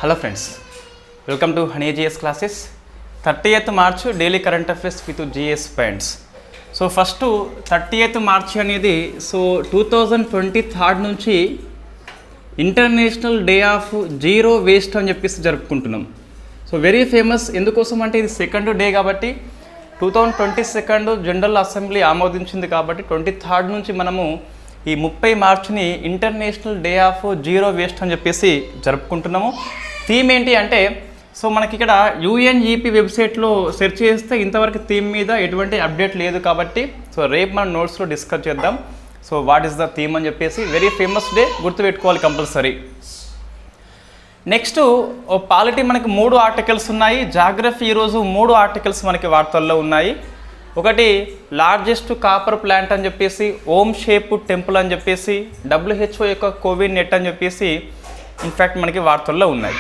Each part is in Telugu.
Hello friends, welcome to Honey GS classes. 30th March daily current affairs with GS points. So first 30th March అనేది 2023 నుంచి international day of zero waste అని చెప్పేసి జరుపుకుంటున్నాం. So very famous. ఎందుకోసం అంటే ఇది సెకండ్ డే కాబట్టి 2022 జనరల్ అసెంబ్లీ ఆమోదించింది కాబట్టి 23 నుంచి మనము ఈ 30 మార్చిని international day of zero waste అని చెప్పేసి జరుపుకుంటున్నాము. థీమ్ ఏంటి అంటే మనకి ఇక్కడ యుఎన్ఈపీ వెబ్సైట్లో సెర్చ్ చేస్తే ఇంతవరకు థీమ్ మీద ఎటువంటి అప్డేట్ లేదు కాబట్టి రేపు మనం నోట్స్లో డిస్కస్ చేద్దాం. వాట్ ఈస్ ద థీమ్ అని చెప్పేసి వెరీ ఫేమస్ డే, గుర్తుపెట్టుకోవాలి కంపల్సరీ. నెక్స్ట్ పాలిటీ మనకి 3 ఆర్టికల్స్ ఉన్నాయి. జాగ్రఫీ ఈరోజు 3 ఆర్టికల్స్ మనకి వార్తల్లో ఉన్నాయి. ఒకటి లార్జెస్ట్ కాపర్ ప్లాంట్ అని చెప్పేసి, ఓం షేప్ టెంపుల్ అని చెప్పేసి, WHO యొక్క కోవిడ్ నెట్ అని చెప్పేసి ఇన్ఫ్యాక్ట్ మనకి వార్తల్లో ఉన్నాయి.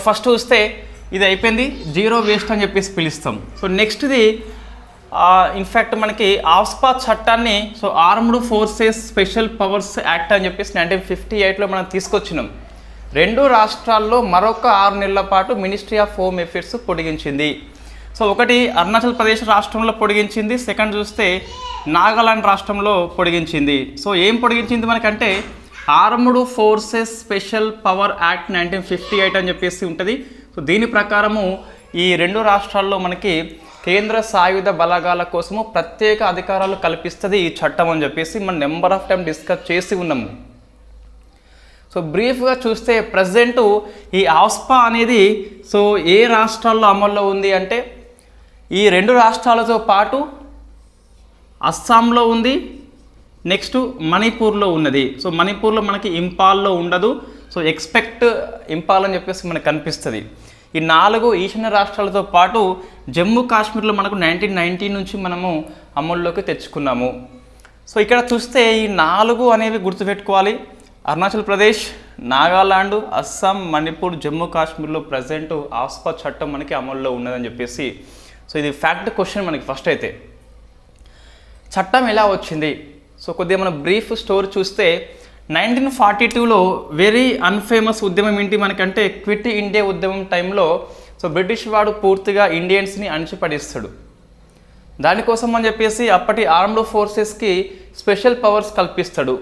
ఫస్ట్ చూస్తే ఇది అయిపోయింది, జీరో వేస్ట్ అని చెప్పేసి పిలుస్తాం. నెక్స్ట్ది ఇన్ఫ్యాక్ట్ మనకి ఆస్పా చట్టాన్ని armed forces special powers act అని చెప్పేసి 1958లో మనం తీసుకొచ్చినాం. 2 రాష్ట్రాల్లో మరొక 6 నెలల పాటు మినిస్ట్రీ ఆఫ్ హోమ్ అఫేర్స్ పొడిగించింది. ఒకటి అరుణాచల్ ప్రదేశ్ రాష్ట్రంలో పొడిగించింది, సెకండ్ చూస్తే నాగాలాండ్ రాష్ట్రంలో పొడిగించింది. ఏం పొడిగించింది మనకంటే armed forces special power act 1958 అని చెప్పేసి ఉంటుంది. దీని ప్రకారము ఈ 2 రాష్ట్రాల్లో మనకి కేంద్ర సాయుధ బలగాల కోసము ప్రత్యేక అధికారాలు కల్పిస్తుంది ఈ చట్టం అని చెప్పేసి మనం నెంబర్ ఆఫ్ టైం డిస్కస్ చేసి ఉన్నాము. బ్రీఫ్గా చూస్తే ప్రజెంట్ ఈ ఆస్పా అనేది ఏ రాష్ట్రాల్లో అమల్లో ఉంది అంటే ఈ 2 రాష్ట్రాలతో పాటు అస్సాంలో ఉంది, నెక్స్ట్ మణిపూర్లో ఉన్నది. మణిపూర్లో మనకి ఇంపాల్లో ఉండదు. ఎక్స్పెక్ట్ ఇంపాల్ అని చెప్పేసి మనకు కనిపిస్తుంది. ఈ 4 ఈశాన్య రాష్ట్రాలతో పాటు జమ్మూ కాశ్మీర్లో మనకు 1990 నుంచి మనము అమల్లోకి తెచ్చుకున్నాము. ఇక్కడ చూస్తే ఈ 4 అనేవి గుర్తుపెట్టుకోవాలి. అరుణాచల్ ప్రదేశ్, నాగాలాండ్, అస్సాం, మణిపూర్, జమ్మూ కాశ్మీర్లో ప్రజెంట్ ఆస్పా చట్టం మనకి అమల్లో ఉన్నదని చెప్పేసి ఇది ఫ్యాక్ట్ క్వశ్చన్ మనకి. ఫస్ట్ అయితే చట్టం ఎలా వచ్చింది? కొద్దిగా మనం బ్రీఫ్ స్టోరీ చూస్తే 1942లో వెరీ అన్ఫేమస్ ఉద్యమం ఏంటి మనకంటే క్విట్ ఇండియా ఉద్యమం టైంలో బ్రిటిష్ వాడు పూర్తిగా ఇండియన్స్ని అణిచిపడిస్తాడు. దానికోసం అని చెప్పేసి అప్పటి ఆర్మ్డ్ ఫోర్సెస్కి స్పెషల్ పవర్స్ కల్పిస్తాడు.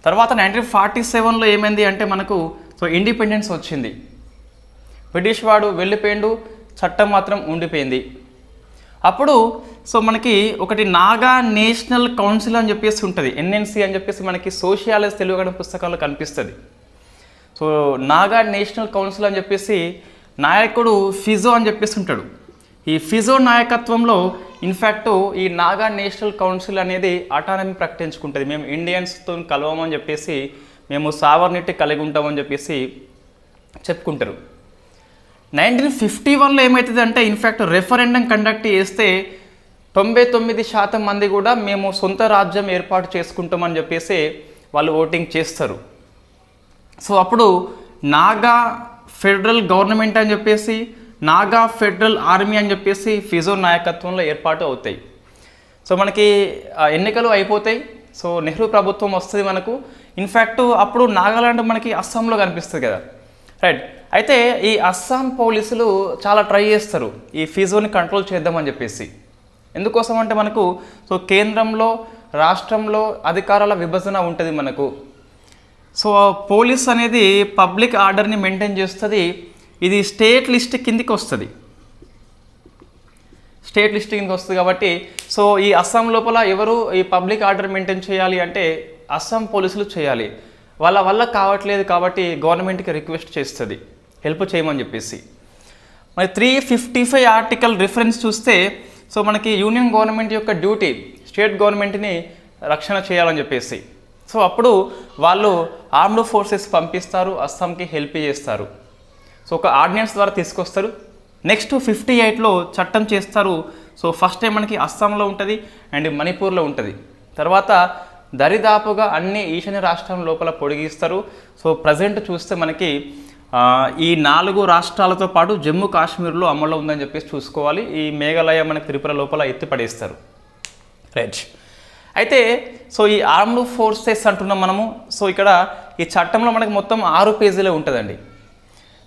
తర్వాత 1947లో ఏమైంది అంటే మనకు ఇండిపెండెన్స్ వచ్చింది. బ్రిటిష్ వాడు వెళ్ళిపోయిండు, చట్టం మాత్రం ఉండిపోయింది. అప్పుడు మనకి ఒకటి నాగా నేషనల్ కౌన్సిల్ అని చెప్పేసి ఉంటుంది, NNC అని చెప్పేసి మనకి సోషియాలజీ తెలుగు పుస్తకాల్లో కనిపిస్తుంది. నాగా నేషనల్ కౌన్సిల్ అని చెప్పేసి నాయకుడు ఫిజో అని చెప్పేసి ఉంటాడు. ఈ ఫిజో నాయకత్వంలో ఇన్ఫ్యాక్ట్ ఈ నాగా నేషనల్ కౌన్సిల్ అనేది అటానమీ ప్రకటించుకుంటుంది. మేము ఇండియన్స్తో కలవమని చెప్పేసి, మేము సావర్నిటీ కలిగి ఉంటామని చెప్పేసి చెప్పుకుంటారు. 1951లో ఏమవుతుంది అంటే ఇన్ఫ్యాక్ట్ రెఫరెండం కండక్ట్ చేస్తే 99% మంది కూడా మేము సొంత రాజ్యం ఏర్పాటు చేసుకుంటామని చెప్పేసి వాళ్ళు ఓటింగ్ చేస్తారు. అప్పుడు నాగా ఫెడరల్ గవర్నమెంట్ అని చెప్పేసి, నాగా ఫెడరల్ ఆర్మీ అని చెప్పేసి ఫిజో నాయకత్వంలో ఏర్పాటు అవుతాయి. మనకి ఎన్నికలు అయిపోతాయి. నెహ్రూ ప్రభుత్వం వస్తుంది మనకు. ఇన్ఫ్యాక్ట్ అప్పుడు నాగాలాండ్ మనకి అస్సాంలో కనిపిస్తుంది కదా, రైట్. అయితే ఈ అస్సాం పోలీసులు చాలా ట్రై చేస్తారు ఈ ఫిజోని కంట్రోల్ చేద్దామని చెప్పేసి. ఎందుకోసం అంటే మనకు కేంద్రంలో రాష్ట్రంలో అధికారాల విభజన ఉంటుంది మనకు. పోలీస్ అనేది పబ్లిక్ ఆర్డర్ని మెయింటైన్ చేస్తుంది. ఇది స్టేట్ లిస్ట్ కిందికి వస్తుంది. స్టేట్ లిస్ట్ కిందకి వస్తుంది కాబట్టి ఈ అస్సాం లోపల ఎవరు ఈ పబ్లిక్ ఆర్డర్ మెయింటైన్ చేయాలి అంటే అస్సాం పోలీసులు చేయాలి. వాళ్ళ వల్ల కావట్లేదు కాబట్టి గవర్నమెంట్కి రిక్వెస్ట్ చేస్తుంది హెల్ప్ చేయమని చెప్పేసి. మరి 355 ఆర్టికల్ రిఫరెన్స్ చూస్తే మనకి యూనియన్ గవర్నమెంట్ యొక్క డ్యూటీ స్టేట్ గవర్నమెంట్ని రక్షణ చేయాలని చెప్పేసి. అప్పుడు వాళ్ళు ఆర్మ్డ్ ఫోర్సెస్ పంపిస్తారు, అస్సాంకి హెల్ప్ చేస్తారు. ఒక ఆర్డినెన్స్ ద్వారా తీసుకొస్తారు. నెక్స్ట్ 58లో చట్టం చేస్తారు. ఫస్ట్ టైం మనకి అస్సాంలో ఉంటుంది అండ్ మణిపూర్లో ఉంటుంది. తర్వాత దరిదాపుగా అన్ని ఈశాన్య రాష్ట్రం లోపల పొడిగిస్తారు. ప్రజెంట్ చూస్తే మనకి ఈ 4 రాష్ట్రాలతో పాటు జమ్మూ కాశ్మీర్లో అమల్లో ఉందని చెప్పేసి చూసుకోవాలి. ఈ మేఘాలయ మనకి త్రిపుర లోపల ఎత్తిపడేస్తారు, రైట్. అయితే ఈ ఆర్మ్డ్ ఫోర్సెస్ అంటున్నాం మనము. ఇక్కడ ఈ చట్టంలో మనకి మొత్తం 6 పేజీలే ఉంటుందండి.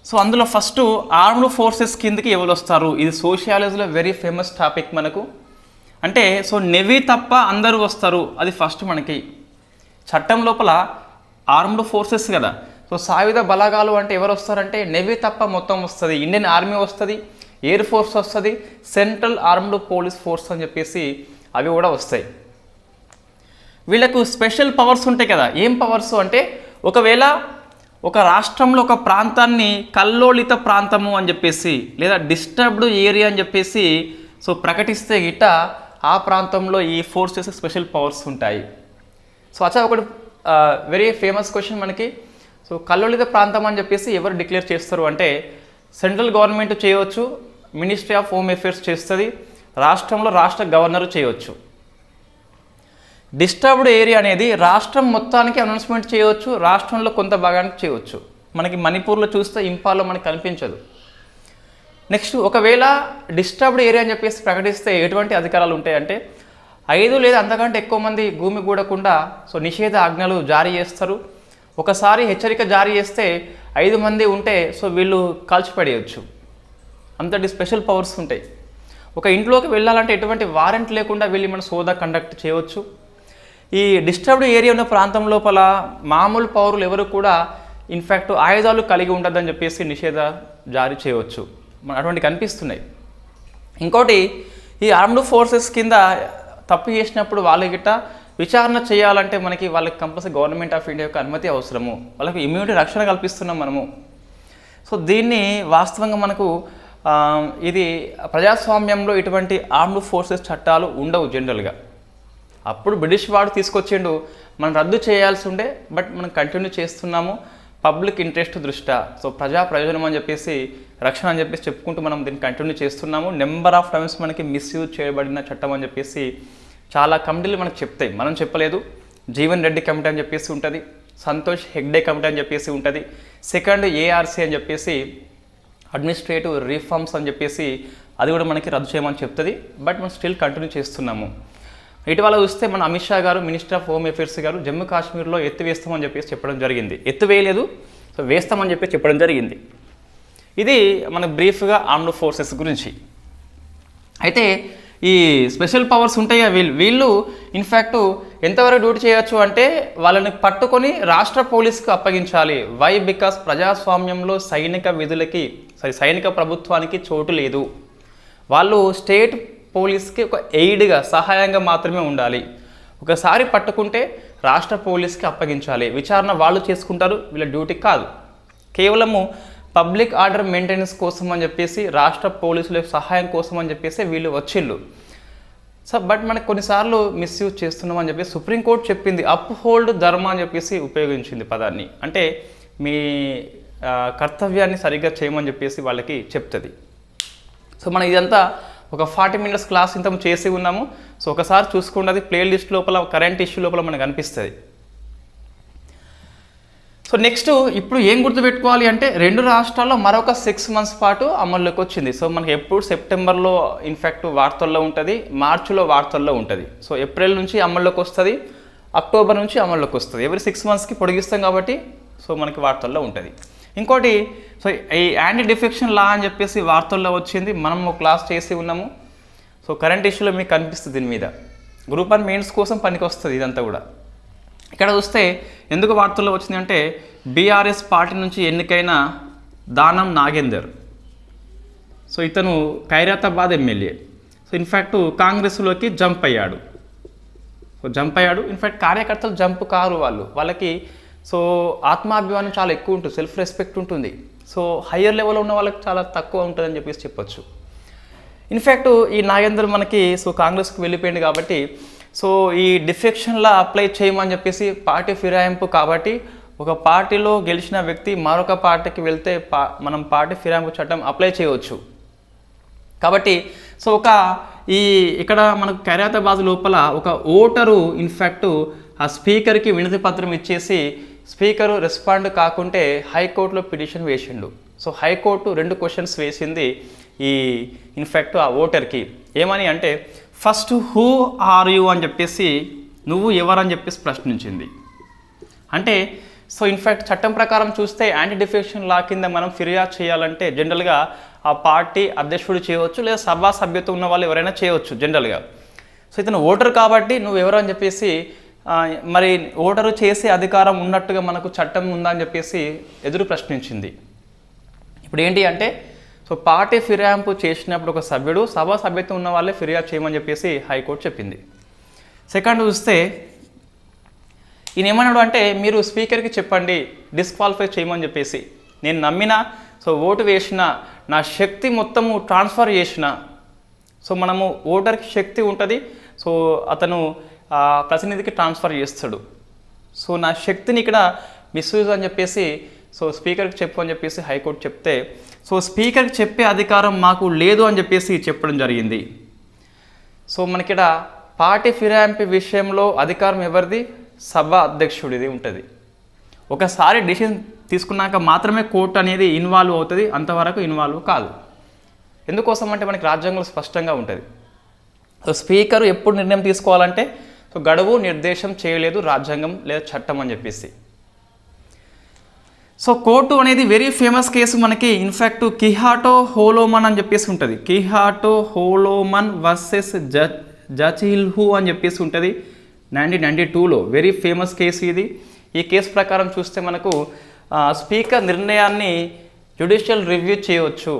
సో అందులో ఫస్ట్ ఆర్మ్డ్ ఫోర్సెస్ కిందకి ఎవరు వస్తారు, ఇది సోషియాలజీలో వెరీ ఫేమస్ టాపిక్ మనకు. అంటే సో నెవీ తప్ప అందరూ వస్తారు, అది ఫస్ట్ మనకి చట్టం లోపల ఆర్మ్డ్ ఫోర్సెస్ కదా. సో సాయుధ బలగాలు అంటే ఎవరు వస్తారంటే నెవీ తప్ప మొత్తం వస్తుంది. ఇండియన్ ఆర్మీ వస్తుంది, ఎయిర్ ఫోర్స్ వస్తుంది, సెంట్రల్ ఆర్మ్డ్ పోలీస్ ఫోర్స్ అని చెప్పేసి అవి కూడా వస్తాయి. వీళ్ళకు స్పెషల్ పవర్స్ ఉంటాయి కదా. ఏం పవర్స్ అంటే ఒకవేళ ఒక రాష్ట్రంలో ఒక ప్రాంతాన్ని కల్లోలిత ప్రాంతము అని చెప్పేసి లేదా డిస్టర్బ్డ్ ఏరియా అని చెప్పేసి సో ప్రకటిస్తే గిట్ట ఆ ప్రాంతంలో ఈ ఫోర్సెస్ స్పెషల్ పవర్స్ ఉంటాయి. సో అచ్చా ఒకటి వెరీ ఫేమస్ క్వశ్చన్ మనకి. సో కల్లోలిత ప్రాంతం అని చెప్పేసి ఎవరు డిక్లేర్ చేస్తారు అంటే సెంట్రల్ గవర్నమెంట్ చేయవచ్చు, మినిస్ట్రీ ఆఫ్ హోమ్ అఫేర్స్ చేస్తుంది, రాష్ట్రంలో రాష్ట్ర గవర్నరు చేయవచ్చు. డిస్టర్బ్డ్ ఏరియా అనేది రాష్ట్రం మొత్తానికి అనౌన్స్మెంట్ చేయవచ్చు, రాష్ట్రంలో కొంత భాగానికి చేయవచ్చు. మనకి మణిపూర్లో చూస్తే ఇంపాల్లో మనకి కనిపించదు. నెక్స్ట్ ఒకవేళ డిస్టర్బ్డ్ ఏరియా అని చెప్పేసి ప్రకటిస్తే ఎటువంటి అధికారాలు ఉంటాయంటే 5 లేదా అంతకంటే ఎక్కువ మంది భూమి కూడకుండా సో నిషేధ ఆజ్ఞలు జారీ చేస్తారు. ఒకసారి హెచ్చరిక జారీ చేస్తే 5 మంది ఉంటే సో వీళ్ళు కాల్చిపడేయచ్చు, అంతటి స్పెషల్ పవర్స్ ఉంటాయి. ఒక ఇంట్లోకి వెళ్ళాలంటే ఎటువంటి వారెంట్ లేకుండా వెళ్ళి మన సోదా కండక్ట్ చేయవచ్చు. ఈ డిస్టర్బ్డ్ ఏరియా ఉన్న ప్రాంతం లోపల మామూలు పౌరులు ఎవరు కూడా ఇన్ఫ్యాక్ట్ ఆయుధాలు కలిగి ఉండదని చెప్పేసి నిషేధ జారీ చేయవచ్చు. మన అటువంటి కనిపిస్తున్నాయి. ఇంకోటి ఈ ఆర్మ్డ్ ఫోర్సెస్ కింద తప్పు చేసినప్పుడు వాళ్ళ గిట్ట విచారణ చేయాలంటే మనకి వాళ్ళకి కంపల్సరీ గవర్నమెంట్ ఆఫ్ ఇండియా యొక్క అనుమతి అవసరము. వాళ్ళకి ఇమ్యూనిటీ రక్షణ కల్పిస్తున్నాం మనము. సో దీన్ని వాస్తవంగా మనకు ఇది ప్రజాస్వామ్యంలో ఇటువంటి ఆర్మ్డ్ ఫోర్సెస్ చట్టాలు ఉండవు జనరల్గా. అప్పుడు బ్రిటిష్ వాడు తీసుకొచ్చిండు, మనం రద్దు చేయాల్సి ఉండే, బట్ మనం కంటిన్యూ చేస్తున్నాము పబ్లిక్ ఇంట్రెస్ట్ దృష్ట్యా. సో ప్రయోజనం అని చెప్పేసి రక్షణ అని చెప్పేసి చెప్పుకుంటూ మనం దీన్ని కంటిన్యూ చేస్తున్నాము. నెంబర్ ఆఫ్ టైమ్స్ మనకి మిస్యూజ్ చేయబడిన చట్టం అని చెప్పేసి చాలా కమిటీలు మనకు చెప్తాయి, మనం చెప్పలేదు. జీవన్ రెడ్డి కమిటీ అని చెప్పేసి ఉంటుంది, సంతోష్ హెగ్డే కమిటీ అని చెప్పేసి ఉంటుంది, సెకండ్ ఏఆర్సీ అని చెప్పేసి అడ్మినిస్ట్రేటివ్ రిఫార్మ్స్ అని చెప్పేసి అది కూడా మనకి రద్దు చేయమని చెప్తుంది. బట్ మనం స్టిల్ కంటిన్యూ చేస్తున్నాము. ఇటీవల చూస్తే మన అమిత్ షా గారు, మినిస్టర్ ఆఫ్ హోమ్ అఫేర్స్ గారు జమ్మూ కాశ్మీర్లో ఎత్తివేస్తామని చెప్పేసి చెప్పడం జరిగింది. ఎత్తివేయలేదు, సో వేస్తామని చెప్పేసి చెప్పడం జరిగింది. ఇది మనకు బ్రీఫ్గా ఆర్మ్డ్ ఫోర్సెస్ గురించి. అయితే ఈ స్పెషల్ పవర్స్ ఉంటాయి వీళ్ళు ఇన్ఫ్యాక్ట్ ఎంతవరకు డ్యూటీ చేయొచ్చు అంటే వాళ్ళని పట్టుకొని రాష్ట్ర పోలీస్కి అప్పగించాలి. వై? బికాస్ ప్రజాస్వామ్యంలో సైనిక ప్రభుత్వానికి చోటు లేదు. వాళ్ళు స్టేట్ పోలీస్కి ఒక ఎయిడ్గా సహాయంగా మాత్రమే ఉండాలి. ఒకసారి పట్టుకుంటే రాష్ట్ర పోలీస్కి అప్పగించాలి, విచారణ వాళ్ళు చేసుకుంటారు, వీళ్ళ డ్యూటీ కాదు. కేవలము పబ్లిక్ ఆర్డర్ మెయింటెనెన్స్ కోసం అని చెప్పేసి రాష్ట్ర పోలీసుల సహాయం కోసం అని చెప్పేసి వీళ్ళు వచ్చిళ్ళు. సో బట్ మనకు కొన్నిసార్లు మిస్యూజ్ చేస్తున్నామని చెప్పి సుప్రీంకోర్టు చెప్పింది. అప్ హోల్డ్ ధర్మ అని చెప్పేసి ఉపయోగించింది పదాన్ని. అంటే మీ కర్తవ్యాన్ని సరిగ్గా చేయమని చెప్పేసి వాళ్ళకి చెప్తుంది. సో మనం ఇదంతా ఒక 40 minutes క్లాస్ ఇంత చేసి ఉన్నాము. సో ఒకసారి చూసుకున్నది ప్లే లిస్ట్ లోపల కరెంట్ ఇష్యూ లోపల మనకు అనిపిస్తుంది. సో నెక్స్ట్ ఇప్పుడు ఏం గుర్తుపెట్టుకోవాలి అంటే 2 రాష్ట్రాల్లో మరొక 6 months పాటు అమల్లోకి వచ్చింది. సో మనకి ఎప్పుడు సెప్టెంబర్లో ఇన్ఫ్యాక్ట్ వార్తల్లో ఉంటుంది, మార్చిలో వార్తల్లో ఉంటుంది. సో ఏప్రిల్ నుంచి అమల్లోకి వస్తుంది, అక్టోబర్ నుంచి అమల్లోకి వస్తుంది. ఎవరి 6 monthsకి పొడిగిస్తాం కాబట్టి సో మనకి వార్తల్లో ఉంటుంది. ఇంకోటి సో ఈ యాంటీ డిఫెక్షన్ లా అని చెప్పేసి వార్తల్లో వచ్చింది, మనం ఒక క్లాస్ చేసి ఉన్నాము. సో కరెంట్ ఇష్యూలో మీకు కనిపిస్తుంది, దీని మీద గ్రూప్ 1 మెయిన్స్ కోసం పనికి వస్తుంది ఇదంతా కూడా. ఇక్కడ చూస్తే ఎందుకు వార్తల్లో వచ్చింది అంటే బీఆర్ఎస్ పార్టీ నుంచి ఎన్నికైన దానం నాగేందర్. సో ఇతను ఖైరతాబాద్ ఎమ్మెల్యే. సో ఇన్ఫ్యాక్ట్ కాంగ్రెస్లోకి జంప్ అయ్యాడు. ఇన్ఫ్యాక్ట్ కార్యకర్తలు జంప్ కారు, వాళ్ళకి సో ఆత్మాభిమానం చాలా ఎక్కువ ఉంటుంది, సెల్ఫ్ రెస్పెక్ట్ ఉంటుంది. సో హయ్యర్ లెవెల్లో ఉన్న వాళ్ళకి చాలా తక్కువ ఉంటుందని చెప్పేసి చెప్పొచ్చు. ఇన్ఫ్యాక్ట్ ఈ నాగేందర్ మనకి సో కాంగ్రెస్కి వెళ్ళిపోయింది కాబట్టి సో ఈ డిఫెక్షన్లా అప్లై చేయమని చెప్పేసి పార్టీ ఫిరాయింపు కాబట్టి ఒక పార్టీలో గెలిచిన వ్యక్తి మరొక పార్టీకి వెళ్తే మనం పార్టీ ఫిరాయింపు చట్టం అప్లై చేయవచ్చు. కాబట్టి సో ఇక్కడ మనకు ఖైరతాబాద్ లోపల ఒక ఓటరు ఇన్ఫ్యాక్ట్ ఆ స్పీకర్కి వినతి పత్రం ఇచ్చేసి స్పీకరు రెస్పాండ్ కాకుంటే హైకోర్టులో పిటిషన్ వేసిండు. సో హైకోర్టు 2 questions వేసింది ఈ ఇన్ఫ్యాక్ట్ ఆ ఓటర్కి. ఏమని అంటే ఫస్ట్ హూ ఆర్ యూ అని చెప్పేసి నువ్వు ఎవరని చెప్పేసి ప్రశ్నించింది. అంటే సో ఇన్ఫ్యాక్ట్ చట్టం ప్రకారం చూస్తే యాంటీ డిఫెక్షన్ లా కింద మనం ఫిర్యాదు చేయాలంటే జనరల్గా ఆ పార్టీ అధ్యక్షుడు చేయవచ్చు, లేదా సభా సభ్యత్వం ఉన్న వాళ్ళు ఎవరైనా చేయవచ్చు జనరల్గా. సో ఇతను ఓటర్ కాబట్టి నువ్వు ఎవరు అని చెప్పేసి మరి ఓటరు చేసే అధికారం ఉన్నట్టుగా మనకు చట్టం ఉందా అని చెప్పేసి ఎదురు ప్రశ్నించింది. ఇప్పుడు ఏంటి అంటే సో పార్టీ ఫిర్యాదు చేసినప్పుడు ఒక సభ్యుడు సభా సభ్యత్వం ఉన్న వాళ్ళే ఫిర్యాదు చేయమని చెప్పేసి హైకోర్టు చెప్పింది. సెకండ్ చూస్తే ఈయన ఏమన్నాడు అంటే మీరు స్పీకర్కి చెప్పండి డిస్క్వాలిఫై చేయమని చెప్పేసి, నేను నమ్మిన సో ఓటు వేసిన నా శక్తి మొత్తము ట్రాన్స్ఫర్ చేసిన, సో మనము ఓటర్కి శక్తి ఉంటుంది, సో అతను ప్రతినిధికి ట్రాన్స్ఫర్ చేస్తాడు, సో నా శక్తిని ఇక్కడ మిస్యూజ్ అని చెప్పేసి సో స్పీకర్కి చెప్పు అని చెప్పేసి హైకోర్టు చెప్తే, సో స్పీకర్కి చెప్పే అధికారం మాకు లేదు అని చెప్పేసి చెప్పడం జరిగింది. సో మనకిక్కడ పార్టీ ఫిరాయింపు విషయంలో అధికారం ఎవరిది? సభ అధ్యక్షుడిది ఉంటుంది. ఒకసారి డిసిషన్ తీసుకున్నాక మాత్రమే కోర్టు అనేది ఇన్వాల్వ్ అవుతుంది, అంతవరకు ఇన్వాల్వ్ కాదు. ఎందుకోసం అంటే మనకి రాజ్యాంగంలో స్పష్టంగా ఉంటుంది. సో స్పీకరు ఎప్పుడు నిర్ణయం తీసుకోవాలంటే సో గడువు నిర్దేశం చేయలేదు రాజ్యాంగం లేదా చట్టం అని చెప్పేసి. సో కోర్టు అనేది వెరీ ఫేమస్ కేసు మనకి ఇన్ఫ్యాక్ట్ కిహాటో హోలోమన్ అని చెప్పేసి ఉంటుంది. కిహాటో హోలోమన్ వర్సెస్ జచిల్హు అని చెప్పేసి ఉంటుంది 1992లో. వెరీ ఫేమస్ కేసు ఇది. ఈ కేసు ప్రకారం చూస్తే మనకు స్పీకర్ నిర్ణయాన్ని జ్యుడిషియల్ రివ్యూ చేయవచ్చు,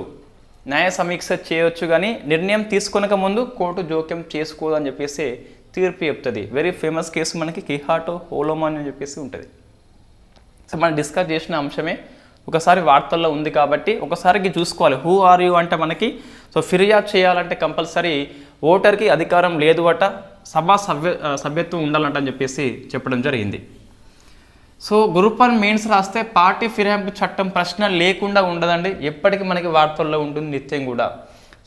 న్యాయ సమీక్ష చేయవచ్చు, కానీ నిర్ణయం తీసుకొనక ముందు కోర్టు జోక్యం చేసుకోదు అని చెప్పేసి తీర్పు చెప్తుంది. వెరీ ఫేమస్ కేసు మనకి కిహాటో హోలోమన్ అని చెప్పేసి ఉంటుంది. సో మనం డిస్కస్ చేసిన అంశమే, ఒకసారి వార్తల్లో ఉంది కాబట్టి ఒకసారికి చూసుకోవాలి. హూ ఆర్ యూ అంటే మనకి సో ఫిర్యాదు చేయాలంటే కంపల్సరీ ఓటర్కి అధికారం లేదు అట, సభా సభ్యత్వం ఉండాలంట అని చెప్పేసి చెప్పడం జరిగింది. సో గ్రూప్ 1 మెయిన్స్ రాస్తే పార్టీ ఫిరాయింపు చట్టం ప్రశ్న లేకుండా ఉండదండి, ఎప్పటికీ మనకి వార్తల్లో ఉంటుంది నిత్యం కూడా.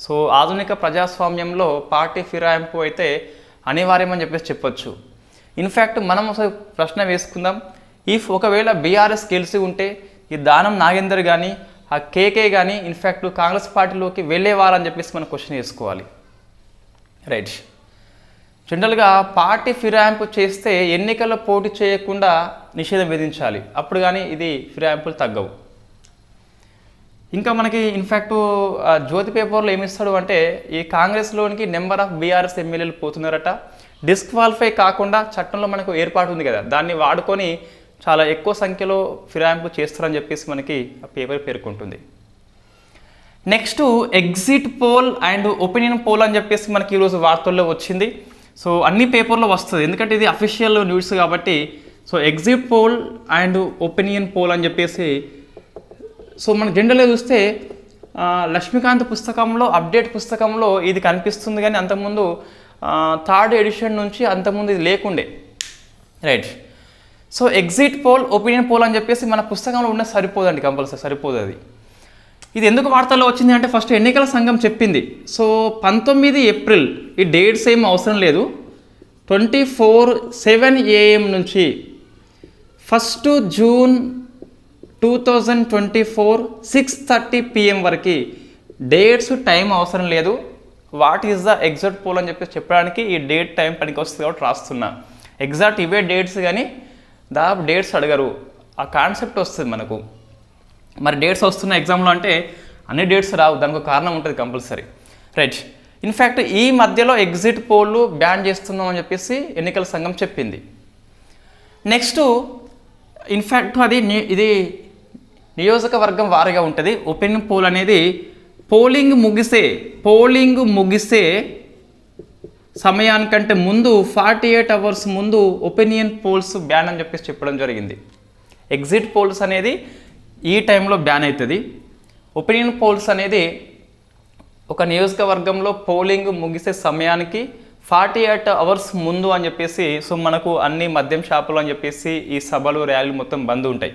సో ఆధునిక ప్రజాస్వామ్యంలో పార్టీ ఫిరాయింపు అయితే అనివార్యమని చెప్పేసి చెప్పొచ్చు. ఇన్ఫ్యాక్ట్ మనం ఒకసారి ప్రశ్న వేసుకుందాం, ఇఫ్ ఒకవేళ బీఆర్ఎస్ గెలిచి ఉంటే ఈ దానం నాగేందర్ కానీ ఆ కేకే కానీ ఇన్ఫ్యాక్ట్ కాంగ్రెస్ పార్టీలోకి వెళ్ళేవారని చెప్పేసి మనం క్వశ్చన్ వేసుకోవాలి. రైట్. జనరల్గా పార్టీ ఫిరాయింపు చేస్తే ఎన్నికల్లో పోటీ చేయకుండా నిషేధం విధించాలి, అప్పుడు కానీ ఇది ఫిరాయింపులు తగ్గవు. ఇంకా మనకి ఇన్ఫ్యాక్ట్ జ్యోతి పేపర్లో ఏమిస్తాడు అంటే ఈ కాంగ్రెస్లోనికి నెంబర్ ఆఫ్ బీఆర్ఎస్ ఎమ్మెల్యేలు పోతున్నారట, డిస్క్వాలిఫై కాకుండా చట్టంలో మనకు ఏర్పాటు ఉంది కదా, దాన్ని వాడుకొని చాలా ఎక్కువ సంఖ్యలో ఫిరాయింపు చేస్తారని చెప్పేసి మనకి ఆ పేపర్ పేర్కొంటుంది. Next exit poll and opinion poll అని చెప్పేసి మనకి ఈరోజు వార్తల్లో వచ్చింది. సో అన్ని పేపర్లో వస్తుంది, ఎందుకంటే ఇది అఫీషియల్ న్యూస్ కాబట్టి. So exit poll and opinion poll అని చెప్పేసి సో మన జనరల్గా చూస్తే లక్ష్మీకాంత్ పుస్తకంలో అప్డేట్ పుస్తకంలో ఇది కనిపిస్తుంది, కానీ అంతకుముందు 3rd ఎడిషన్ నుంచి అంతకుముందు ఇది లేకుండే. Right. So exit poll opinion poll అని చెప్పేసి మన పుస్తకంలో ఉన్న సరిపోదండి, కంపల్సరీ సరిపోదు అది. ఇది ఎందుకు వార్తల్లో వచ్చింది అంటే ఫస్ట్ ఎన్నికల సంఘం చెప్పింది. సో 19 ఏప్రిల్, ఈ డేట్స్ ఏం అవసరం లేదు, 24:07 AM నుంచి 1 జూన్ 2024 6:30 PM వరకు డేట్స్ టైం అవసరం లేదు. What is the exit poll అని చెప్పేసి చెప్పడానికి ఈ డేట్ టైం పనికి వస్తుంది కాబట్టి రాస్తున్నా. ఎగ్జాక్ట్ ఇవే డేట్స్ కానీ దాదాపు డేట్స్ అడగరు, ఆ కాన్సెప్ట్ వస్తుంది మనకు. మరి డేట్స్ వస్తున్న ఎగ్జామ్లో అంటే అన్ని డేట్స్ రావు, దానికి ఒక కారణం ఉంటుంది కంపల్సరీ. రైట్. ఇన్ఫ్యాక్ట్ ఈ మధ్యలో ఎగ్జిట్ పోల్లు బ్యాన్ చేస్తున్నాం అని చెప్పేసి ఎన్నికల సంఘం చెప్పింది. నెక్స్ట్ ఇన్ఫ్యాక్ట్ ఇది నియోజకవర్గం వారీగా ఉంటుంది. ఒపీనియన్ పోల్ అనేది పోలింగ్ ముగిసే సమయానికంటే ముందు 48 hours ముందు ఒపీనియన్ పోల్స్ బ్యాన్ అని చెప్పేసి చెప్పడం జరిగింది. ఎగ్జిట్ పోల్స్ అనేది ఈ టైంలో బ్యాన్ అవుతుంది. ఒపీనియన్ పోల్స్ అనేది ఒక నియోజకవర్గంలో పోలింగ్ ముగిసే సమయానికి 48 hours ముందు అని చెప్పేసి సో మనకు అన్ని మద్యం షాపులు అని చెప్పేసి ఈ సభలు ర్యాలీలు మొత్తం బంద్ ఉంటాయి.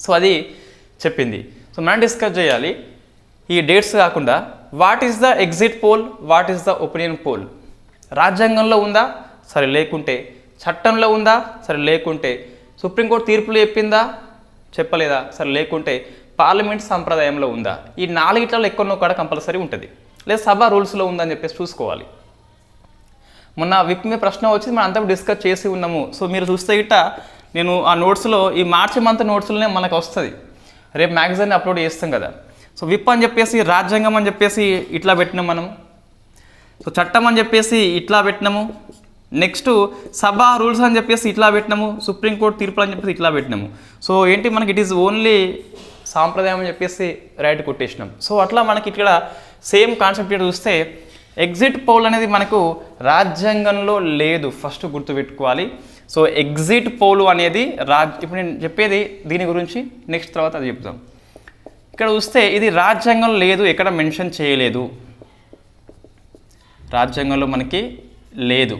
సో అది చెప్పింది. సో మనం డిస్కస్ చేయాలి ఈ డేట్స్ కాకుండా what is the exit poll, what is the opinion poll. రాజ్యాంగంలో ఉందా, సరే లేకుంటే చట్టంలో ఉందా, సరే లేకుంటే సుప్రీంకోర్టు తీర్పులు చెప్పిందా, చెప్పలేదా, సరే లేకుంటే పార్లమెంట్ సంప్రదాయంలో ఉందా. ఈ 4 ఎక్కడో కూడా కంపల్సరీ ఉంటుంది, లేదా సభ రూల్స్లో ఉందని చెప్పేసి చూసుకోవాలి. మొన్న విప్ మీద ప్రశ్న వచ్చింది, మనం అంతా డిస్కస్ చేసి ఉన్నాము. సో మీరు చూస్తే గిట్ట నేను ఆ నోట్స్లో ఈ మార్చి మంత్ నోట్స్లోనే మనకు వస్తుంది, రేపు మ్యాగజైన్ అప్లోడ్ చేస్తాం కదా. సో విప్ అని చెప్పేసి రాజ్యాంగం అని చెప్పేసి ఇట్లా పెట్టినాం మనం. సో చట్టం అని చెప్పేసి ఇట్లా పెట్టినాము. నెక్స్ట్ సభ రూల్స్ అని చెప్పేసి ఇట్లా పెట్టినాము. సుప్రీంకోర్టు తీర్పులు అని చెప్పేసి ఇట్లా పెట్టినాము. సో ఏంటి మనకి ఇట్ ఈస్ ఓన్లీ సాంప్రదాయం అని చెప్పేసి రైట్ కొట్టేసినాం. సో అట్లా మనకి ఇక్కడ సేమ్ కాన్సెప్ట్ ఇక్కడ చూస్తే ఎగ్జిట్ పోల్ అనేది మనకు రాజ్యాంగంలో లేదు, ఫస్ట్ గుర్తుపెట్టుకోవాలి. సో ఎగ్జిట్ పోల్ అనేది ఇప్పుడు నేను చెప్పేది దీని గురించి, నెక్స్ట్ తర్వాత అది చెప్తాం. ఇక్కడ చూస్తే ఇది రాజ్యాంగంలో లేదు, ఎక్కడ మెన్షన్ చేయలేదు, రాజ్యాంగంలో మనకి లేదు.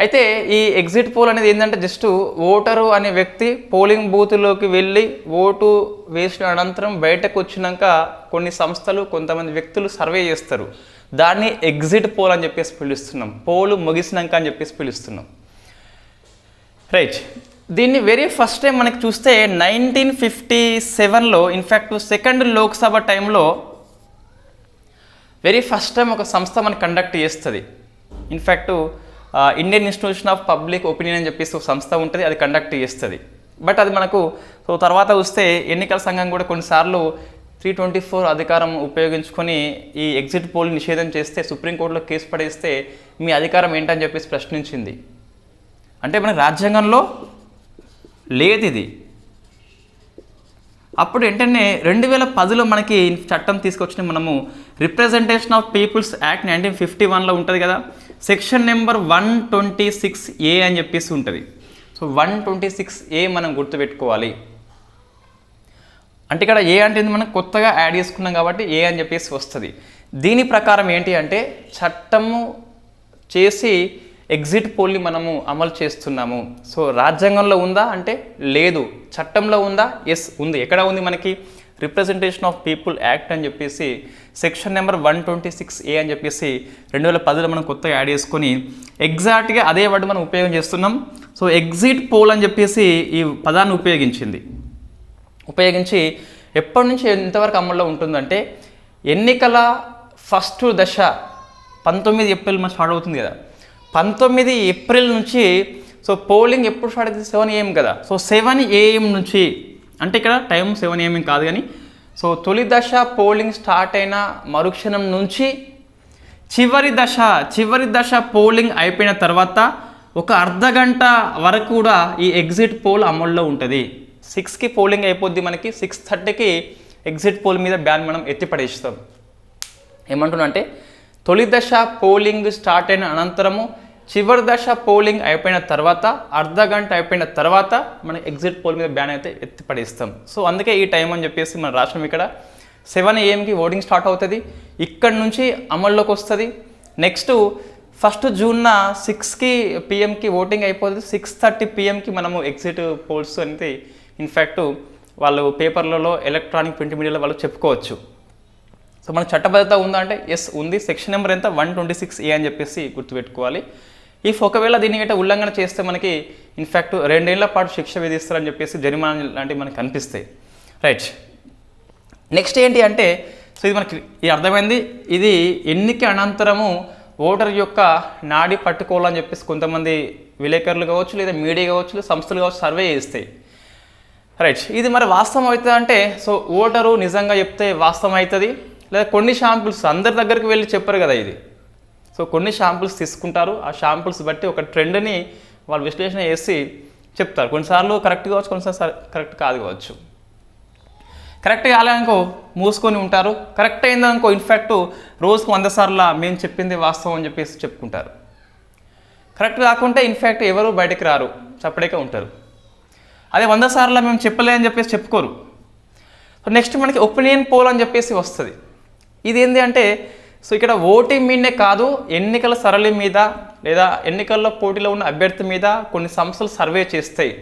అయితే ఈ ఎగ్జిట్ పోల్ అనేది ఏంటంటే జస్ట్ ఓటరు అనే వ్యక్తి పోలింగ్ బూత్లోకి వెళ్ళి ఓటు వేసిన అనంతరం బయటకు వచ్చినాక కొన్ని సంస్థలు కొంతమంది వ్యక్తులు సర్వే చేస్తారు, దాన్ని ఎగ్జిట్ పోల్ అని చెప్పేసి పిలుస్తున్నాం. పోలు ముగిసినాక అని చెప్పేసి పిలుస్తున్నాం. రైట్, దీన్ని వెరీ ఫస్ట్ టైం మనకి చూస్తే 1957లో ఇన్ఫ్యాక్ట్ సెకండ్ లోక్సభ టైంలో వెరీ ఫస్ట్ టైం ఒక సంస్థ మనకి కండక్ట్ చేస్తుంది. In fact Indian institution of public opinion అని చెప్పేసి ఒక సంస్థ ఉంటుంది, అది కండక్ట్ చేస్తుంది. బట్ అది మనకు సో తర్వాత చూస్తే ఎన్నికల సంఘం కూడా కొన్నిసార్లు 324 అధికారం ఉపయోగించుకొని ఈ ఎగ్జిట్ పోల్ నిషేధం చేస్తే సుప్రీంకోర్టులో కేసు పడేస్తే మీ అధికారం ఏంటని చెప్పేసి ప్రశ్నించింది. అంటే మనకి రాజ్యాంగంలో లేదు ఇది. అప్పుడు ఏంటంటే 2010లో మనకి చట్టం తీసుకొచ్చిన మనము రిప్రజెంటేషన్ ఆఫ్ పీపుల్స్ యాక్ట్ 1951లో ఉంటుంది కదా, సెక్షన్ నెంబర్ 126A అని చెప్పేసి ఉంటుంది. సో 126A మనం గుర్తుపెట్టుకోవాలి. అంటే ఇక్కడ ఏ అంటే మనం కొత్తగా యాడ్ చేసుకున్నాం కాబట్టి ఏ అని చెప్పేసి వస్తుంది. దీని ప్రకారం ఏంటి అంటే చట్టము చేసి ఎగ్జిట్ పోల్ని మనము అమలు చేస్తున్నాము. సో రాజ్యాంగంలో ఉందా అంటే లేదు, చట్టంలో ఉందా ఎస్ ఉంది. ఎక్కడ ఉంది మనకి రిప్రజెంటేషన్ ఆఫ్ పీపుల్ యాక్ట్ అని చెప్పేసి సెక్షన్ నెంబర్ 126A అని చెప్పేసి 2010లో మనం కొత్తగా యాడ్ చేసుకొని ఎగ్జాక్ట్గా అదే వర్డ్ మనం ఉపయోగం చేస్తున్నాం. సో ఎగ్జిట్ పోల్ అని చెప్పేసి ఈ పదాన్ని ఉపయోగించి ఎప్పటి నుంచి ఎంతవరకు అమల్లో ఉంటుందంటే ఎన్నికల ఫస్ట్ దశ 19 ఏప్రిల్ మన స్టార్ట్ అవుతుంది కదా, 19 ఏప్రిల్ నుంచి సో పోలింగ్ ఎప్పుడు స్టార్ట్ అవుతుంది 7 AM కదా. సో 7 AM నుంచి అంటే ఇక్కడ టైం 7 AM కాదు కానీ సో తొలి దశ పోలింగ్ స్టార్ట్ అయిన మరుక్షణం నుంచి చివరి దశ పోలింగ్ అయిపోయిన తర్వాత ఒక అర్ధగంట వరకు కూడా ఈ ఎగ్జిట్ పోల్ అమల్లో ఉంటుంది. 6కి పోలింగ్ అయిపోద్ది మనకి, 6:30కి ఎగ్జిట్ పోల్ మీద బ్యాన్ మనం ఎత్తిపడేస్తాం. ఏమంటున్నా అంటే తొలి దశ పోలింగ్ స్టార్ట్ అయిన అనంతరము చివరి దశ పోలింగ్ అయిపోయిన తర్వాత అర్ధగంట అయిపోయిన తర్వాత మనం ఎగ్జిట్ పోల్ మీద బ్యాన్ అయితే ఎత్తిపడేస్తాం. సో అందుకే ఈ టైం అని చెప్పేసి మన రాష్ట్రం ఇక్కడ 7 AMకి ఓటింగ్ స్టార్ట్ అవుతుంది, ఇక్కడ నుంచి అమల్లోకి వస్తుంది. నెక్స్ట్ 1 జూన్న 6 PM ఓటింగ్ అయిపోతుంది, 6:30 PMకి మనము ఎగ్జిట్ పోల్స్ అనేది ఇన్ఫ్యాక్ట్ వాళ్ళు పేపర్లలో ఎలక్ట్రానిక్ ప్రింట్ మీడియాలో వాళ్ళు చెప్పుకోవచ్చు. సో మన చట్టబద్ధత ఉందా అంటే ఎస్ ఉంది. సెక్షన్ నెంబర్ ఎంత 126A అని చెప్పేసి గుర్తుపెట్టుకోవాలి. ఇఫ్ ఒకవేళ దీన్ని గట్ట ఉల్లంఘన చేస్తే మనకి ఇన్ఫ్యాక్ట్ 2 ఏళ్ల పాటు శిక్ష విధిస్తారని చెప్పేసి జరిమానా లాంటివి మనకు కనిపిస్తాయి. రైట్, నెక్స్ట్ ఏంటి అంటే సో ఇది మనకి ఇది అర్థమైంది. ఇది ఎన్నిక అనంతరము ఓటర్ యొక్క నాడి పట్టుకోవాలని చెప్పేసి కొంతమంది విలేకరులు కావచ్చు, లేదా మీడియా కావచ్చు, లేదా సంస్థలు కావచ్చు సర్వే చేస్తాయి. రైట్, ఇది మరి వాస్తవం అవుతుంది అంటే సో ఓటరు నిజంగా చెప్తే వాస్తవం అవుతుంది, లేదా కొన్ని షాంపుల్స్ అందరి దగ్గరికి వెళ్ళి చెప్పరు కదా ఇది. సో కొన్ని షాంపుల్స్ తీసుకుంటారు, ఆ షాంపుల్స్ బట్టి ఒక ట్రెండ్ని వాళ్ళు విశ్లేషణ చేసి చెప్తారు. కొన్నిసార్లు కరెక్ట్ కావచ్చు, కొన్నిసార్లు కరెక్ట్ కాదు కావచ్చు. కరెక్ట్ కాలేదనుకో మూసుకొని ఉంటారు, కరెక్ట్ అయిందనుకో ఇన్ఫ్యాక్ట్ రోజుకు 100 సార్లు మేము చెప్పింది వాస్తవం అని చెప్పేసి చెప్పుకుంటారు. కరెక్ట్ కాకుంటే ఇన్ఫ్యాక్ట్ ఎవరు బయటకు రారు, చప్పడేకే ఉంటారు. అదే 100 సార్లు మేము చెప్పలేదని చెప్పేసి చెప్పుకోరు. సో నెక్స్ట్ మనకి ఒపీనియన్ పోల్ అని చెప్పేసి వస్తుంది. ఇది ఏంటి అంటే సో ఇక్కడ ఓటింగ్ మీదనే కాదు, ఎన్నికల సరళి మీద లేదా ఎన్నికల్లో పోటీలో ఉన్న అభ్యర్థి మీద కొన్ని సంస్థలు సర్వే చేస్తాయి.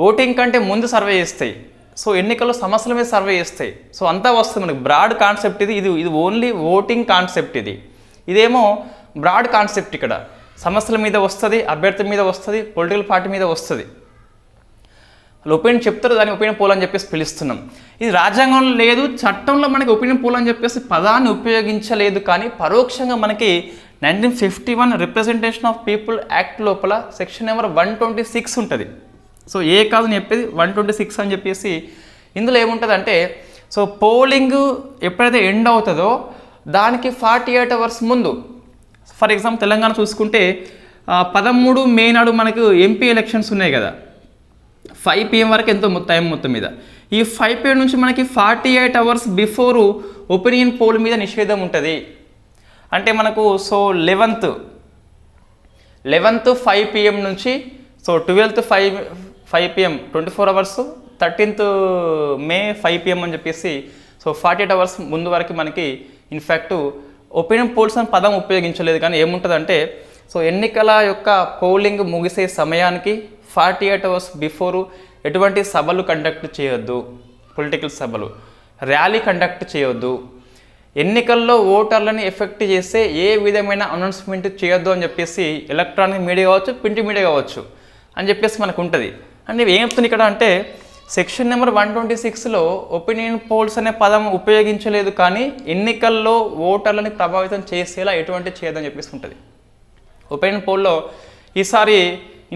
ఓటింగ్ కంటే ముందు సర్వే చేస్తాయి. సో ఎన్నికల్లో సమస్యల మీద సర్వే చేస్తాయి. సో అంతా వస్తుంది మనకి బ్రాడ్ కాన్సెప్ట్ ఇది ఓన్లీ ఓటింగ్ కాన్సెప్ట్. ఇదేమో బ్రాడ్ కాన్సెప్ట్. ఇక్కడ సమస్యల మీద వస్తుంది, అభ్యర్థి మీద వస్తుంది, పొలిటికల్ పార్టీ మీద వస్తుంది. వాళ్ళు ఒపీనియన్ చెప్తారు, దాని ఒపీనియన్ పోల్ అని చెప్పేసి పిలుస్తున్నాం. ఇది రాజ్యాంగంలో లేదు, చట్టంలో మనకి ఒపీనియన్ పోల్ అని చెప్పేసి పదాన్ని ఉపయోగించలేదు. కానీ పరోక్షంగా మనకి 1951 రిప్రజెంటేషన్ ఆఫ్ పీపుల్ యాక్ట్ లోపల సెక్షన్ నెంబర్ 126 ఉంటుంది. సో ఏ కాదు నేను చెప్పేది 126 అని చెప్పేసి. ఇందులో ఏముంటుందంటే సో పోలింగ్ ఎప్పుడైతే ఎండ్ అవుతుందో దానికి 48 అవర్స్ ముందు, ఫర్ ఎగ్జాంపుల్ తెలంగాణ చూసుకుంటే 13 మే నాడు మనకు ఎంపీ ఎలక్షన్స్ ఉన్నాయి కదా, 5 PM వరకు ఎంతో టైం మొత్తం మీద. ఈ 5 PM నుంచి మనకి 48 అవర్స్ బిఫోరు ఒపీనియన్ పోల్ మీద నిషేధం ఉంటుంది. అంటే మనకు సో 11th 5 PM నుంచి so 12th 5 PM 24 hours, 13th మే 5 PM అని చెప్పేసి సో 48 అవర్స్ ముందు వరకు మనకి ఇన్ఫ్యాక్ట్ ఒపీనియన్ పోల్స్ అని పదం ఉపయోగించలేదు. కానీ ఏముంటుందంటే సో ఎన్నికల యొక్క పోలింగ్ ముగిసే సమయానికి 48 అవర్స్ బిఫోరు ఎటువంటి సభలు కండక్ట్ చేయొద్దు, పొలిటికల్ సభలు, ర్యాలీ కండక్ట్ చేయొద్దు, ఎన్నికల్లో ఓటర్లని ఎఫెక్ట్ చేసే ఏ విధమైన అనౌన్స్మెంట్ చేయొద్దు అని చెప్పేసి ఎలక్ట్రానిక్ మీడియా కావచ్చు, ప్రింట్ మీడియా కావచ్చు అని చెప్పేసి మనకు ఉంటుంది. అంటే ఏం చెప్తుంది ఇక్కడ అంటే సెక్షన్ నెంబర్ 126లో ఒపీనియన్ పోల్స్ అనే పదం ఉపయోగించలేదు, కానీ ఎన్నికల్లో ఓటర్లని ప్రభావితం చేసేలా ఎటువంటి చేయదని చెప్పేసి ఉంటుంది. ఒపీనియన్ పోల్లో ఈసారి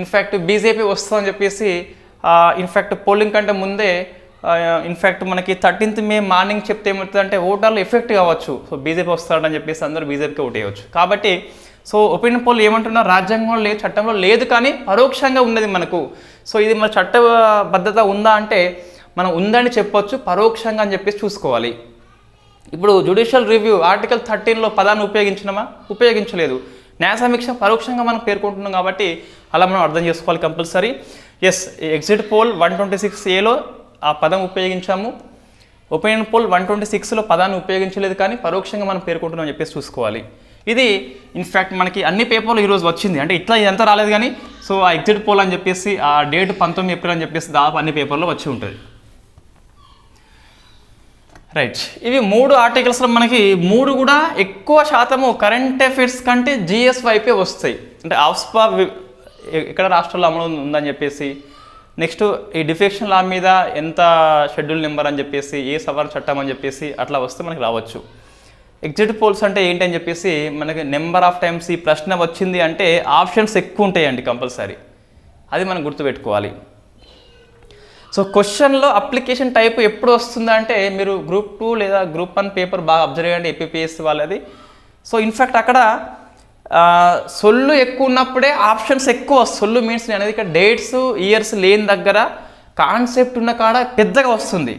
ఇన్ఫ్యాక్ట్ బీజేపీ వస్తుందని చెప్పేసి ఇన్ఫ్యాక్ట్ పోలింగ్ కంటే ముందే ఇన్ఫ్యాక్ట్ మనకి 13th మే మార్నింగ్ చెప్తే ఏమవుతుందంటే ఓటర్లు ఎఫెక్ట్ కావచ్చు, సో బీజేపీ వస్తాడని చెప్పేసి అందరూ బీజేపీకి ఓటేయవచ్చు. కాబట్టి సో ఒపీనియన్ పోల్ ఏమంటున్నారు, రాజ్యాంగంలో లేదు, చట్టంలో లేదు, కానీ పరోక్షంగా ఉన్నది మనకు. సో ఇది మన చట్టబద్ధత ఉందా అంటే మనం ఉందని చెప్పొచ్చు, పరోక్షంగా అని చెప్పేసి చూసుకోవాలి. ఇప్పుడు జ్యుడిషియల్ రివ్యూ ఆర్టికల్ 13లో పదాన్ని ఉపయోగించినమా? ఉపయోగించలేదు. న్యాయ సమీక్ష పరోక్షంగా మనం పేర్కొంటున్నాం కాబట్టి అలా మనం అర్థం చేసుకోవాలి కంపల్సరీ. ఎస్, ఎగ్జిట్ పోల్ 126Aలో ఆ పదం ఉపయోగించాము, ఒపీనియన్ పోల్ 126లో పదాన్ని ఉపయోగించలేదు, కానీ పరోక్షంగా మనం పేర్కొంటున్నాం అని చెప్పేసి చూసుకోవాలి. ఇది ఇన్ఫ్యాక్ట్ మనకి అన్ని పేపర్లు ఈరోజు వచ్చింది, అంటే ఇట్లా ఇదంతా రాలేదు కానీ సో ఆ ఎగ్జిట్ పోల్ అని చెప్పేసి ఆ డేట్ 19 ఏప్రిల్ అని చెప్పేసి దాదాపు అన్ని పేపర్లో వచ్చి ఉంటుంది. రైట్, ఇవి 3 ఆర్టికల్స్లో మనకి 3 కూడా ఎక్కువ శాతము కరెంట్ అఫైర్స్ కంటే జిఎస్ వైపే వస్తాయి. అంటే ఆఫ్స్పా ఎక్కడ రాష్ట్రాల్లో అమలు ఉందని చెప్పేసి, నెక్స్ట్ ఈ డిఫెక్షన్ లా మీద ఎంత షెడ్యూల్ నెంబర్ అని చెప్పేసి, ఏ సవరణ చట్టం అని చెప్పేసి అట్లా వస్తే మనకి రావచ్చు. ఎగ్జిట్ పోల్స్ అంటే ఏంటి అని చెప్పేసి మనకి నెంబర్ ఆఫ్ టైమ్స్ ఈ ప్రశ్న వచ్చింది అంటే ఆప్షన్స్ ఎక్కువ ఉంటాయండి కంపల్సరీ, అది మనం గుర్తుపెట్టుకోవాలి. సో క్వశ్చన్లో అప్లికేషన్ టైప్ ఎప్పుడు వస్తుందంటే మీరు గ్రూప్ 2 లేదా గ్రూప్ 1 పేపర్ బాగా అబ్జర్వ్ చేయండి, ఏపీపీఎస్సీ వాళ్ళది. సో ఇన్ఫ్యాక్ట్ అక్కడ సొల్లు ఎక్కువ ఉన్నప్పుడే ఆప్షన్స్ ఎక్కువ. సొల్లు మీన్స్ అనేది ఇక్కడ డేట్స్ ఇయర్స్ లేని దగ్గర కాన్సెప్ట్ ఉన్న కాడ పెద్దగా వస్తుంది.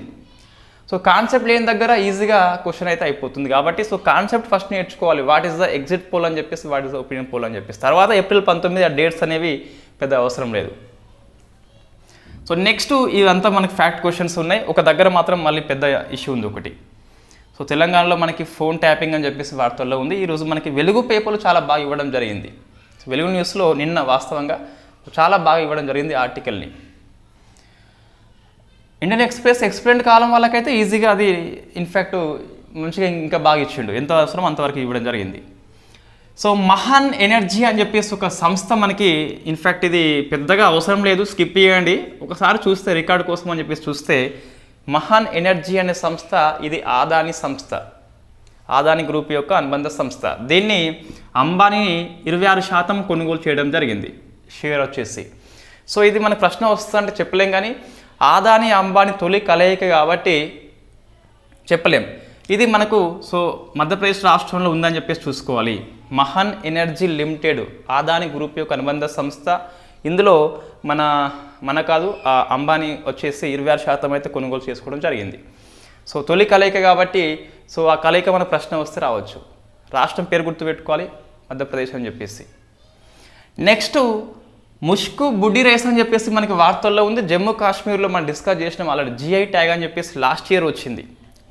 సో కాన్సెప్ట్ లేని దగ్గర ఈజీగా క్వశ్చన్ అయితే అయిపోతుంది. కాబట్టి సో కాన్సెప్ట్ ఫస్ట్ నేర్చుకోవాలి, what is the exit poll అని చెప్పేసి, what is the opinion poll అని చెప్పేసి. తర్వాత ఏప్రిల్ 19 ఆ డేట్స్ అనేవి పెద్ద అవసరం లేదు. సో నెక్స్ట్ ఇదంతా మనకి ఫ్యాక్ట్ క్వశ్చన్స్ ఉన్నాయి. ఒక దగ్గర మాత్రం మళ్ళీ పెద్ద ఇష్యూ ఉంది ఒకటి. సో తెలంగాణలో మనకి ఫోన్ ట్యాపింగ్ అని చెప్పేసి వార్తల్లో ఉంది. ఈరోజు మనకి వెలుగు పేపర్లు చాలా బాగా ఇవ్వడం జరిగింది. వెలుగు న్యూస్లో నిన్న వాస్తవంగా చాలా బాగా ఇవ్వడం జరిగింది ఆర్టికల్ని. ఇండియన్ ఎక్స్ప్రెస్ ఎక్స్ప్లెయిన్ కాలం వాళ్ళకైతే ఈజీగా అది ఇన్ఫ్యాక్ట్ మంచిగా ఇంకా బాగా ఇచ్చిండు, ఎంత అవసరం అంతవరకు ఇవ్వడం జరిగింది. సో మహాన్ ఎనర్జీ అని చెప్పేసి ఒక సంస్థ మనకి ఇన్ఫ్యాక్ట్ ఇది పెద్దగా అవసరం లేదు, స్కిప్ చేయండి. ఒకసారి చూస్తే రికార్డు కోసం అని చెప్పేసి చూస్తే మహాన్ ఎనర్జీ అనే సంస్థ ఇది ఆదాని సంస్థ, ఆదాని గ్రూప్ యొక్క అనుబంధ సంస్థ. దీన్ని అంబానీ 26% కొనుగోలు చేయడం జరిగింది షేర్ వచ్చేసి. సో ఇది మన ప్రశ్న వస్తుందంటే చెప్పలేం, కానీ ఆదాని అంబానీ తొలి కలయిక కాబట్టి చెప్పలేం. ఇది మనకు సో మధ్యప్రదేశ్ రాష్ట్రంలో ఉందని చెప్పేసి చూసుకోవాలి. మహాన్ ఎనర్జీ లిమిటెడ్ ఆదాని గ్రూప్ యొక్క అనుబంధ సంస్థ. ఇందులో మన కాదు అంబానీ వచ్చేసి 26% అయితే కొనుగోలు చేసుకోవడం జరిగింది. సో తొలి కలయిక కాబట్టి సో ఆ కలయిక మన ప్రశ్న వస్తే రావచ్చు. రాష్ట్రం పేరు గుర్తుపెట్టుకోవాలి, మధ్యప్రదేశ్ అని చెప్పేసి. నెక్స్ట్ ముష్కు బుడ్డి రైస్ అని చెప్పేసి మనకి వార్తల్లో ఉంది. జమ్మూ కాశ్మీర్లో మనం డిస్కస్ చేసినాం ఆల్రెడీ. జిఐ ట్యాగ్ అని చెప్పేసి లాస్ట్ ఇయర్ వచ్చింది.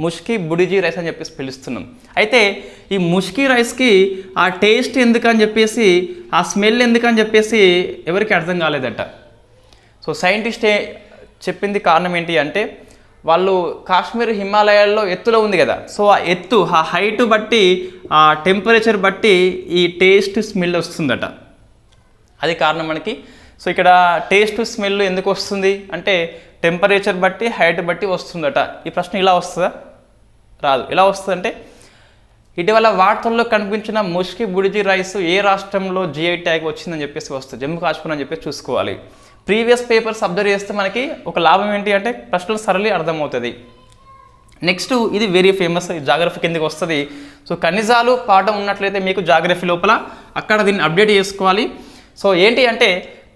ముష్కి బుడిజీ రైస్ అని చెప్పేసి పిలుస్తున్నాం. అయితే ఈ ముష్కి రైస్కి ఆ టేస్ట్ ఎందుకని చెప్పేసి, ఆ స్మెల్ ఎందుకని చెప్పేసి ఎవరికి అర్థం కాలేదట. సో సైంటిస్ట్ చెప్పింది కారణం ఏంటి అంటే, వాళ్ళు కాశ్మీర్ హిమాలయాల్లో ఎత్తులో ఉంది కదా, సో ఆ ఎత్తు ఆ హైట్ బట్టి ఆ టెంపరేచర్ బట్టి ఈ టేస్ట్ స్మెల్ వస్తుందట. అది కారణం మనకి. సో ఇక్కడ టేస్ట్ స్మెల్ ఎందుకు వస్తుంది అంటే టెంపరేచర్ బట్టి హైట్ బట్టి వస్తుందట. ఈ ప్రశ్న ఇలా వస్తుందా? రాదు. ఎలా వస్తుందంటే ఇటీవల వార్తల్లో కనిపించిన ముష్కి బుడిజీ రైస్ ఏ రాష్ట్రంలో జిఐ ట్యాగ్ వచ్చిందని చెప్పేసి వస్తుంది. జమ్మూ కాశ్మీర్ అని చెప్పేసి చూసుకోవాలి. ప్రీవియస్ పేపర్స్ అబ్జర్వ్ చేస్తే మనకి ఒక లాభం ఏంటి అంటే ప్రశ్నలు సరళి అర్థమవుతుంది. నెక్స్ట్ ఇది వెరీ ఫేమస్, జాగ్రఫీ కిందకి వస్తుంది. సో ఖనిజాలు పాఠం ఉన్నట్లయితే మీకు జాగ్రఫీ లోపల అక్కడ దీన్ని అప్డేట్ చేసుకోవాలి. సో ఏంటి అంటే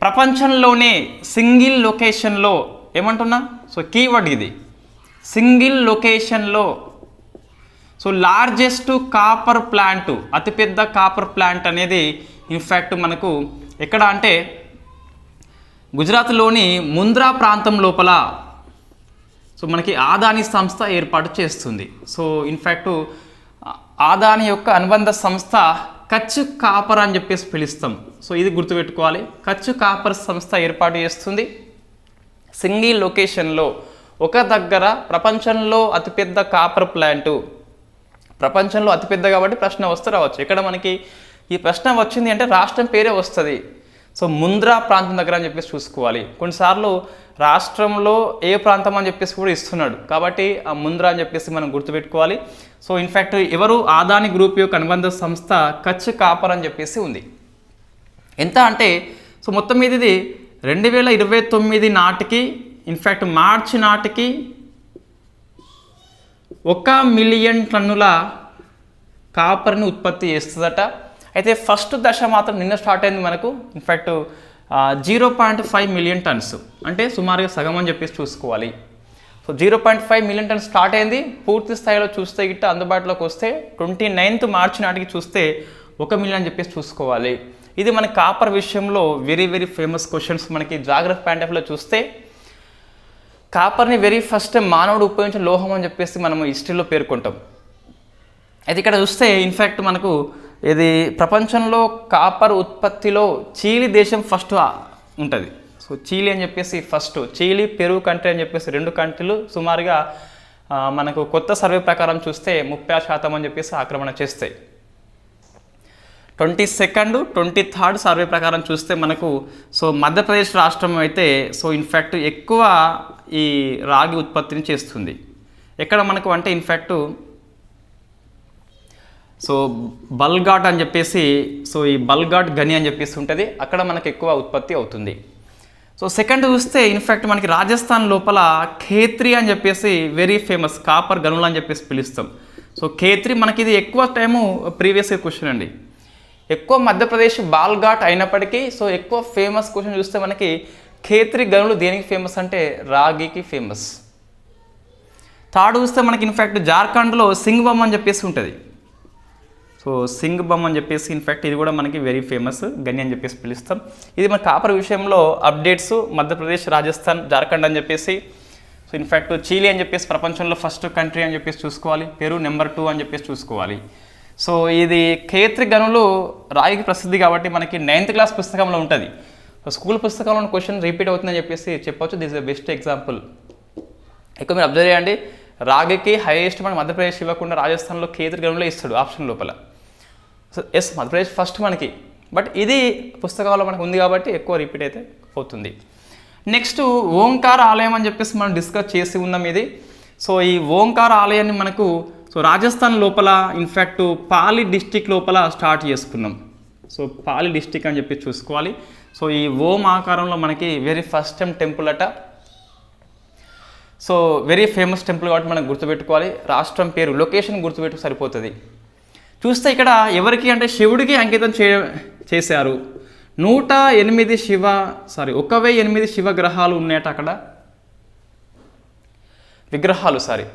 ప్రపంచంలోనే సింగిల్ లొకేషన్లో ఏమంటున్నా, సో కీవర్డ్ ఇది సింగిల్ లొకేషన్లో, సో లార్జెస్ట్ కాపర్ ప్లాంట్, అతిపెద్ద కాపర్ ప్లాంట్ అనేది ఇన్ఫ్యాక్ట్ మనకు ఎక్కడ అంటే గుజరాత్లోని ముంద్రా ప్రాంతం లోపల సో మనకి ఆదాని సంస్థ ఏర్పాటు చేస్తుంది. సో ఇన్ఫ్యాక్ట్ ఆదాని యొక్క అనుబంధ సంస్థ కచ్ కాపర్ అని చెప్పేసి పిలుస్తాం. సో ఇది గుర్తుపెట్టుకోవాలి, కచ్ కాపర్ సంస్థ ఏర్పాటు చేస్తుంది. సింగిల్ లొకేషన్లో ఒక దగ్గర ప్రపంచంలో అతిపెద్ద కాపర్ ప్లాంటు, ప్రపంచంలో అతిపెద్ద కాబట్టి ప్రశ్న వస్తే రావచ్చు. ఇక్కడ మనకి ఈ ప్రశ్న వచ్చింది అంటే రాష్ట్రం పేరే వస్తుంది. సో ముంద్రా ప్రాంతం దగ్గర అని చెప్పేసి చూసుకోవాలి. కొన్నిసార్లు రాష్ట్రంలో ఏ ప్రాంతం అని చెప్పేసి కూడా ఇస్తున్నాడు కాబట్టి ఆ ముంద్రా అని చెప్పేసి మనం గుర్తుపెట్టుకోవాలి. సో ఇన్ఫ్యాక్ట్ ఎవరు ఆదాని గ్రూప్ యొక్క అనుబంధ సంస్థ కచ్ కాపర్ అని చెప్పేసి ఉంది. ఎంత అంటే సో మొత్తం మీద ఇది 2029 నాటికి ఇన్ఫ్యాక్ట్ మార్చి నాటికి 1 మిలియన్ టన్నుల కాపర్ని ఉత్పత్తి చేస్తుందట. అయితే ఫస్ట్ దశ మాత్రం నిన్న స్టార్ట్ అయింది మనకు. ఇన్ఫ్యాక్ట్ 0.5 మిలియన్ టన్స్ అంటే సుమారుగా సగం అని చెప్పేసి చూసుకోవాలి. సో 0.5 మిలియన్ టన్స్ స్టార్ట్ అయింది. పూర్తి స్థాయిలో చూస్తే గిట్ట అందుబాటులోకి వస్తే 29th మార్చి నాటికి చూస్తే 1 మిలియన్ అని చెప్పేసి చూసుకోవాలి. ఇది మన కాపర్ విషయంలో వెరీ వెరీ ఫేమస్ క్వశ్చన్స్. మనకి జాగ్రఫీ పాయింట్ ఆఫ్ వ్యూలో చూస్తే కాపర్ని వెరీ ఫస్ట్ మానవుడు ఉపయోగించిన లోహం అని చెప్పేసి మనము హిస్టరీలో పేర్కొంటాం. అయితే ఇక్కడ చూస్తే ఇన్ఫ్యాక్ట్ మనకు ఇది ప్రపంచంలో కాపర్ ఉత్పత్తిలో చీలీ దేశం ఫస్ట్ ఉంటుంది. సో చీలీ అని చెప్పేసి ఫస్ట్, చీలీ పెరు కంట్రీ అని చెప్పేసి 2 కంట్రీలు సుమారుగా మనకు కొత్త సర్వే ప్రకారం చూస్తే 30% అని చెప్పేసి ఆక్రమణ చేస్తాయి. 22nd, 23rd సర్వే ప్రకారం చూస్తే మనకు సో మధ్యప్రదేశ్ రాష్ట్రం అయితే సో ఇన్ఫ్యాక్ట్ ఎక్కువ ఈ రాగి ఉత్పత్తిని చేస్తుంది. ఎక్కడ మనకు అంటే ఇన్ఫ్యాక్ట్ సో బల్ఘాట్ అని చెప్పేసి సో ఈ బల్ఘాట్ గని అని చెప్పేసి ఉంటుంది, అక్కడ మనకు ఎక్కువ ఉత్పత్తి అవుతుంది. సో సెకండ్ చూస్తే ఇన్ఫ్యాక్ట్ మనకి రాజస్థాన్ లోపల ఖేత్రి అని చెప్పేసి వెరీ ఫేమస్ కాపర్ గనులు అని చెప్పేసి పిలుస్తాం. సో ఖేత్రి మనకి ఇది ఎక్కువ టైము ప్రీవియస్ క్వశ్చన్ అండి. ఎక్కువ మధ్యప్రదేశ్ బాల్ఘాట్ అయినప్పటికీ సో ఎక్కువ ఫేమస్ క్వశ్చన్ చూస్తే మనకి ఖేత్రి గనులు దేనికి ఫేమస్ అంటే రాగికి ఫేమస్. థర్డ్ చూస్తే మనకి ఇన్ఫ్యాక్ట్ జార్ఖండ్లో సింగ్బమ్ అని చెప్పేసి ఉంటుంది. సో సింగ్బమ్ అని చెప్పేసి ఇన్ఫ్యాక్ట్ ఇది కూడా మనకి వెరీ ఫేమస్ గని అని చెప్పేసి పిలుస్తాం. ఇది మన కాపర్ విషయంలో అప్డేట్స్ మధ్యప్రదేశ్, రాజస్థాన్, జార్ఖండ్ అని చెప్పేసి. సో ఇన్ఫ్యాక్ట్ చీలీ అని చెప్పేసి ప్రపంచంలో ఫస్ట్ కంట్రీ అని చెప్పేసి చూసుకోవాలి, పెరు నెంబర్ 2 అని చెప్పేసి చూసుకోవాలి. సో ఇది ఖేత్రి గనులు రాయికి ప్రసిద్ధి కాబట్టి మనకి 9th క్లాస్ పుస్తకంలో ఉంటుంది. సో స్కూల్ పుస్తకంలో క్వశ్చన్ రిపీట్ అవుతుందని చెప్పేసి చెప్పొచ్చు. This is the best example. ఎక్కువ మీరు అబ్జర్వ్ చేయండి, రాగికి హైయెస్ట్ మన మధ్యప్రదేశ్ ఇవ్వకుండా రాజస్థాన్లో ఖేత్రి గనులే ఇస్తాడు ఆప్షన్ లోపల. సో ఎస్ మధ్యప్రదేశ్ ఫస్ట్ మనకి, బట్ ఇది పుస్తకాల్లో మనకు ఉంది కాబట్టి ఎక్కువ రిపీట్ అయితే అవుతుంది. నెక్స్ట్ ఓంకార ఆలయం అని చెప్పేసి మనం డిస్కస్ చేసి ఉన్నాం ఇది. సో ఈ ఓంకార ఆలయాన్ని మనకు సో రాజస్థాన్ లోపల ఇన్ఫ్యాక్ట్ పాలి డిస్టిక్ లోపల స్టార్ట్ చేసుకున్నాం. సో పాలి డిస్టిక్ అని చెప్పి చూసుకోవాలి. సో ఈ ఓం ఆకారంలో మనకి వెరీ ఫస్ట్ టైం టెంపుల్ అట. సో వెరీ ఫేమస్ టెంపుల్ కాబట్టి మనం గుర్తుపెట్టుకోవాలి. రాష్ట్రం పేరు, లొకేషన్ గుర్తుపెట్టు సరిపోతుంది. చూస్తే ఇక్కడ ఎవరికి అంటే శివుడికి అంకితం చేశారు. 1008 శివ గ్రహాలు ఉన్నాయట అక్కడ, విగ్రహాలు సారీ.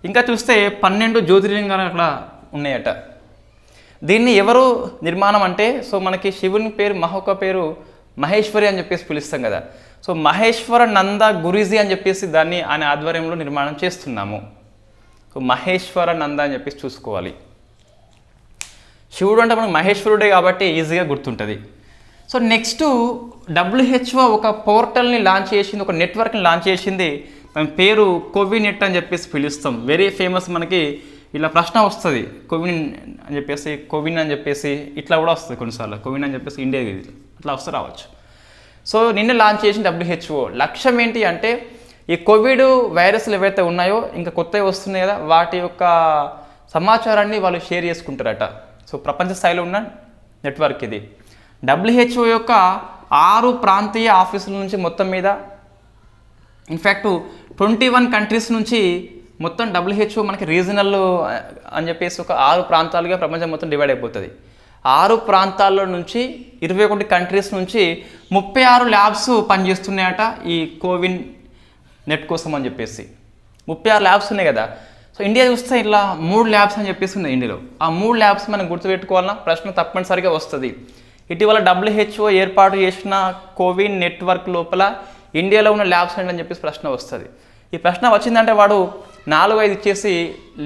ఇంకా చూస్తే 12 జ్యోతిర్లింగాలు అక్కడ ఉన్నాయట. దీన్ని ఎవరు నిర్మాణం అంటే సో మనకి శివుని పేరు మహొక పేరు మహేశ్వరి అని చెప్పేసి పిలుస్తాం కదా. సో మహేశ్వర నంద గురూజీ అని చెప్పేసి దాన్ని ఆయన ఆధ్వర్యంలో నిర్మాణం చేస్తున్నాము. సో మహేశ్వర నంద అని చెప్పేసి చూసుకోవాలి. శివుడు అంటే మనకు మహేశ్వరుడే కాబట్టి ఈజీగా గుర్తుంటుంది. సో నెక్స్ట్ WHO ఒక పోర్టల్ని లాంచ్ చేసింది, ఒక నెట్వర్క్ని లాంచ్ చేసింది. దాని పేరు కోవినెట్ అని చెప్పేసి పిలుస్తాం. Very famous. మనకి ఇలా ప్రశ్న వస్తుంది కోవిన్ అని చెప్పేసి, కోవిన్ అని చెప్పేసి ఇట్లా కూడా వస్తుంది కొన్నిసార్లు. కోవిన్ అని చెప్పేసి ఇండియా ఇట్లా వస్తే రావచ్చు. సో నిన్న లాంచ్ చేసిన WHO లక్ష్యం ఏంటి అంటే ఈ కోవిడ్ వైరస్లు ఏవైతే ఉన్నాయో ఇంకా కొత్తవి వస్తున్నాయి కదా, వాటి యొక్క సమాచారాన్ని వాళ్ళు షేర్ చేసుకుంటారట. సో ప్రపంచ స్థాయిలో ఉన్న నెట్వర్క్ ఇది. WHO యొక్క 6 ప్రాంతీయ ఆఫీసుల నుంచి మొత్తం మీద ఇన్ఫ్యాక్ట్ 21 కంట్రీస్ నుంచి మొత్తం WHO మనకి రీజనల్ అని చెప్పేసి ఒక 6 ప్రాంతాలుగా ప్రపంచం మొత్తం డివైడ్ అయిపోతుంది. 6 ప్రాంతాల్లో నుంచి 21 కంట్రీస్ నుంచి 36 ల్యాబ్స్ పనిచేస్తున్నాయట ఈ కోవిన్ నెట్ కోసం అని చెప్పేసి. 36 ల్యాబ్స్ ఉన్నాయి కదా. సో ఇండియా చూస్తే ఇలా 3 ల్యాబ్స్ అని చెప్పేసి ఉన్నాయి ఇండియాలో. ఆ 3 ల్యాబ్స్ మనం గుర్తుపెట్టుకోవాలన్నా ప్రశ్న తప్పనిసరిగా వస్తుంది. ఇటీవల WHO ఏర్పాటు చేసిన కోవిన్ నెట్వర్క్ లోపల ఇండియాలో ఉన్న ల్యాబ్స్ అని చెప్పేసి ప్రశ్న వస్తుంది. ఈ ప్రశ్న వచ్చిందంటే వాడు 4-5 ఇచ్చేసి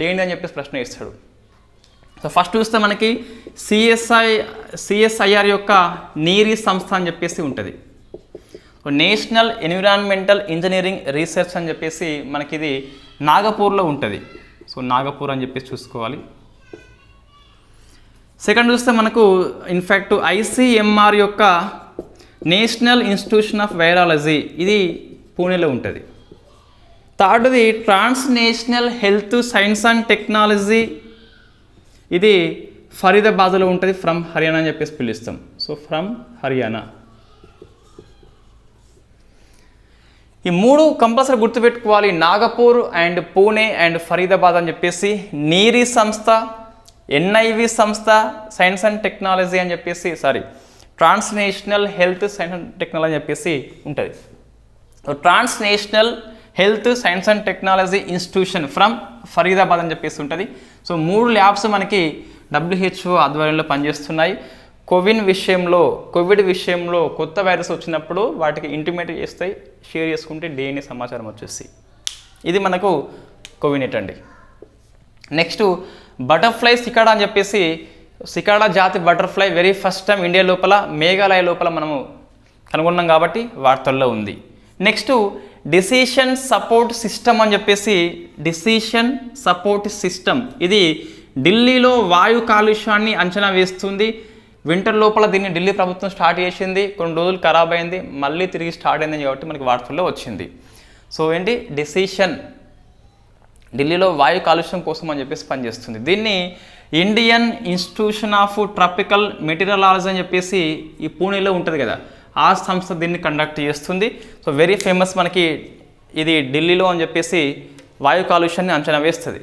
లేని అని చెప్పేసి ప్రశ్న ఇస్తాడు. సో ఫస్ట్ చూస్తే మనకి CSIR యొక్క నీరీ సంస్థ అని చెప్పేసి ఉంటుంది. నేషనల్ ఎన్విరాన్మెంటల్ ఇంజనీరింగ్ రీసెర్చ్ అని చెప్పేసి మనకి ఇది నాగపూర్లో ఉంటుంది. సో నాగపూర్ అని చెప్పేసి చూసుకోవాలి. సెకండ్ చూస్తే మనకు ఇన్ఫ్యాక్ట్ ICMR యొక్క నేషనల్ ఇన్స్టిట్యూషన్ ఆఫ్ వైరాలజీ, ఇది పూణేలో ఉంటుంది. థర్డ్ది transnational health science and technology, ఇది ఫరీదాబాద్లో ఉంటుంది. ఫ్రమ్ హర్యానా అని చెప్పేసి పిలుస్తాం. So from Haryana. ఈ 3 కంపల్సరీ గుర్తుపెట్టుకోవాలి. నాగపూర్ అండ్ పూణే అండ్ ఫరీదాబాద్ అని చెప్పేసి నీరీ సంస్థ, NIV సంస్థ, సైన్స్ అండ్ టెక్నాలజీ అని చెప్పేసి transnational health science and technology అని చెప్పేసి ఉంటుంది. Transnational health science and technology institution from Faridabad అని చెప్పేసి ఉంటుంది. సో 3 ల్యాబ్స్ మనకి WHO ఆధ్వర్యంలో పనిచేస్తున్నాయి. కోవిడ్ విషయంలో కొత్త వైరస్ వచ్చినప్పుడు వాటికి ఇంటిమేట్ చేస్తాయి, షేర్ చేసుకుంటే DNA సమాచారం వచ్చేసి. ఇది మనకు కోవినెట్ అండి. నెక్స్ట్ బటర్ఫ్లై సికాడా అని చెప్పేసి, సికాడా జాతి butterfly very first time India లోపల మేఘాలయ లోపల మనము కనుగొన్నాం కాబట్టి వార్తల్లో ఉంది. నెక్స్ట్ డిసిషన్ సపోర్ట్ సిస్టమ్ అని చెప్పేసి, డిసిషన్ సపోర్ట్ సిస్టమ్ ఇది ఢిల్లీలో వాయు కాలుష్యాన్ని అంచనా వేస్తుంది. వింటర్ లోపల దీన్ని ఢిల్లీ ప్రభుత్వం స్టార్ట్ చేసింది, కొన్ని రోజులు ఖరాబ్ అయింది, మళ్ళీ తిరిగి స్టార్ట్ అయింది కాబట్టి మనకి వార్తల్లో వచ్చింది. సో ఏంటి డిసిషన్ ఢిల్లీలో వాయు కాలుష్యం కోసం అని చెప్పేసి పనిచేస్తుంది. దీన్ని ఇండియన్ ఇన్స్టిట్యూషన్ ఆఫ్ ట్రాపికల్ మెటీరియలాలజీ అని చెప్పేసి ఈ పూణేలో ఉంటుంది కదా, ఆ సంస్థ దీన్ని కండక్ట్ చేస్తుంది. సో వెరీ ఫేమస్ మనకి ఇది ఢిల్లీలో అని చెప్పేసి వాయు కాలుష్యాన్ని అంచనా వేస్తుంది.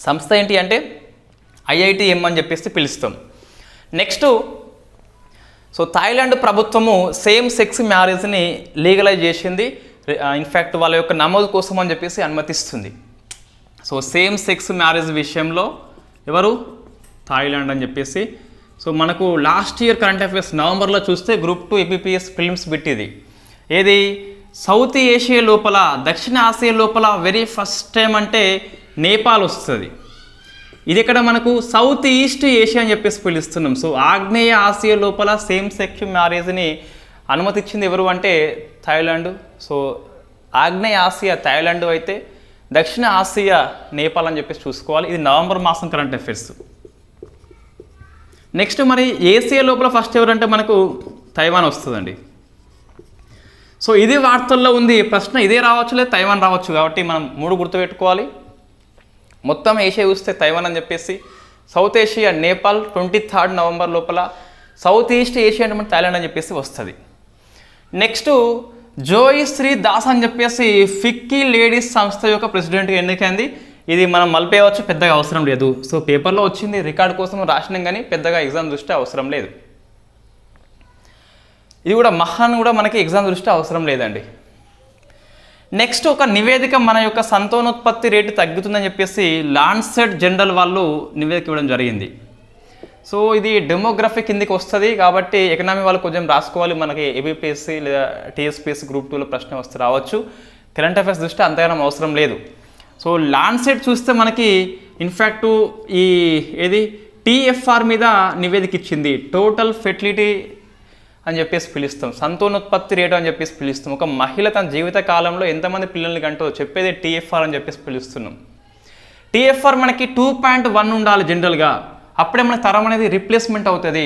సంస్థ ఏంటి అంటే IITM అని చెప్పేసి పిలుస్తాం. నెక్స్ట్ సో థాయిలాండ్ ప్రభుత్వము సేమ్ సెక్స్ మ్యారేజ్ని లీగలైజ్ చేసింది. ఇన్ఫ్యాక్ట్ వాళ్ళ యొక్క నమోదు కోసం అని చెప్పేసి అనుమతిస్తుంది. సో సేమ్ సెక్స్ మ్యారేజ్ విషయంలో ఎవరు? థాయిలాండ్ అని చెప్పేసి. సో మనకు లాస్ట్ ఇయర్ కరెంట్ అఫైర్స్ నవంబర్లో చూస్తే Group 2 APPS ఫిల్మ్స్ బిట్ ఇది ఏది సౌత్ ఏషియా లోపల, దక్షిణ ఆసియా లోపల వెరీ ఫస్ట్ టైం అంటే నేపాల్ వస్తుంది. ఇది ఇక్కడ మనకు సౌత్ ఈస్ట్ ఏషియా అని చెప్పేసి పిలుస్తున్నాం. సో ఆగ్నేయ ఆసియా లోపల సేమ్ సెక్స్ మ్యారేజ్ని అనుమతించింది ఎవరు అంటే థాయిలాండ్. సో ఆగ్నేయ ఆసియా థాయిలాండ్ అయితే దక్షిణ ఆసియా నేపాల్ అని చెప్పేసి చూసుకోవాలి. ఇది నవంబర్ మాసం కరెంట్ అఫైర్స్. నెక్స్ట్ మరి ఏసియా లోపల ఫస్ట్ ఎవరంటే మనకు తైవాన్ వస్తుందండి. సో ఇది వార్తల్లో ఉంది. ప్రశ్న ఇదే రావచ్చు లేదా తైవాన్ రావచ్చు, కాబట్టి మనం 3 గుర్తుపెట్టుకోవాలి. మొత్తం ఏషియా చూస్తే తైవాన్ అని చెప్పేసి, సౌత్ ఏషియా నేపాల్ 23 నవంబర్ లోపల, సౌత్ ఈస్ట్ ఏషియా అంటే మన థాయిలాండ్ అని చెప్పేసి వస్తుంది. నెక్స్ట్ జోయి శ్రీ దాస్ అని చెప్పేసి ఫిక్కీ లేడీస్ సంస్థ యొక్క ప్రెసిడెంట్గా ఎన్నికైంది. ఇది మనం మలిపేయవచ్చు, పెద్దగా అవసరం లేదు. సో పేపర్లో వచ్చింది, రికార్డ్ కోసం రాసినాం కానీ పెద్దగా ఎగ్జామ్ దృష్టి అవసరం లేదు. ఇది కూడా మహాన్ కూడా మనకి ఎగ్జామ్ దృష్టి అవసరం లేదండి. నెక్స్ట్ ఒక నివేదిక మన యొక్క సంతానోత్పత్తి రేటు తగ్గుతుందని చెప్పేసి లాన్సెట్ జనరల్ వాళ్ళు నివేదిక ఇవ్వడం జరిగింది. సో ఇది డెమోగ్రఫీ కిందికి వస్తుంది కాబట్టి ఎకనామీ వాళ్ళు కొంచెం రాసుకోవాలి. మనకి ABPSC లేదా TSPSC Group 2లో ప్రశ్న వస్తే రావచ్చు. కరెంట్ అఫైర్స్ దృష్టి అంతగానం అవసరం లేదు. సో లాన్సెట్ చూస్తే మనకి ఇన్ఫ్యాక్ట్ ఈ ఏది TFR మీద నివేదిక ఇచ్చింది. టోటల్ ఫెర్టిలిటీ అని చెప్పేసి పిలుస్తాం, సంతానోత్పత్తి రేటు అని చెప్పేసి పిలుస్తాం. ఒక మహిళ తన జీవిత కాలంలో ఎంతమంది పిల్లల్ని కంటో చెప్పేది TFR అని చెప్పేసి పిలుస్తున్నాం. TFR మనకి 2.1 ఉండాలి జనరల్గా, అప్పుడే మన తరం అనేది రీప్లేస్మెంట్ అవుతుంది.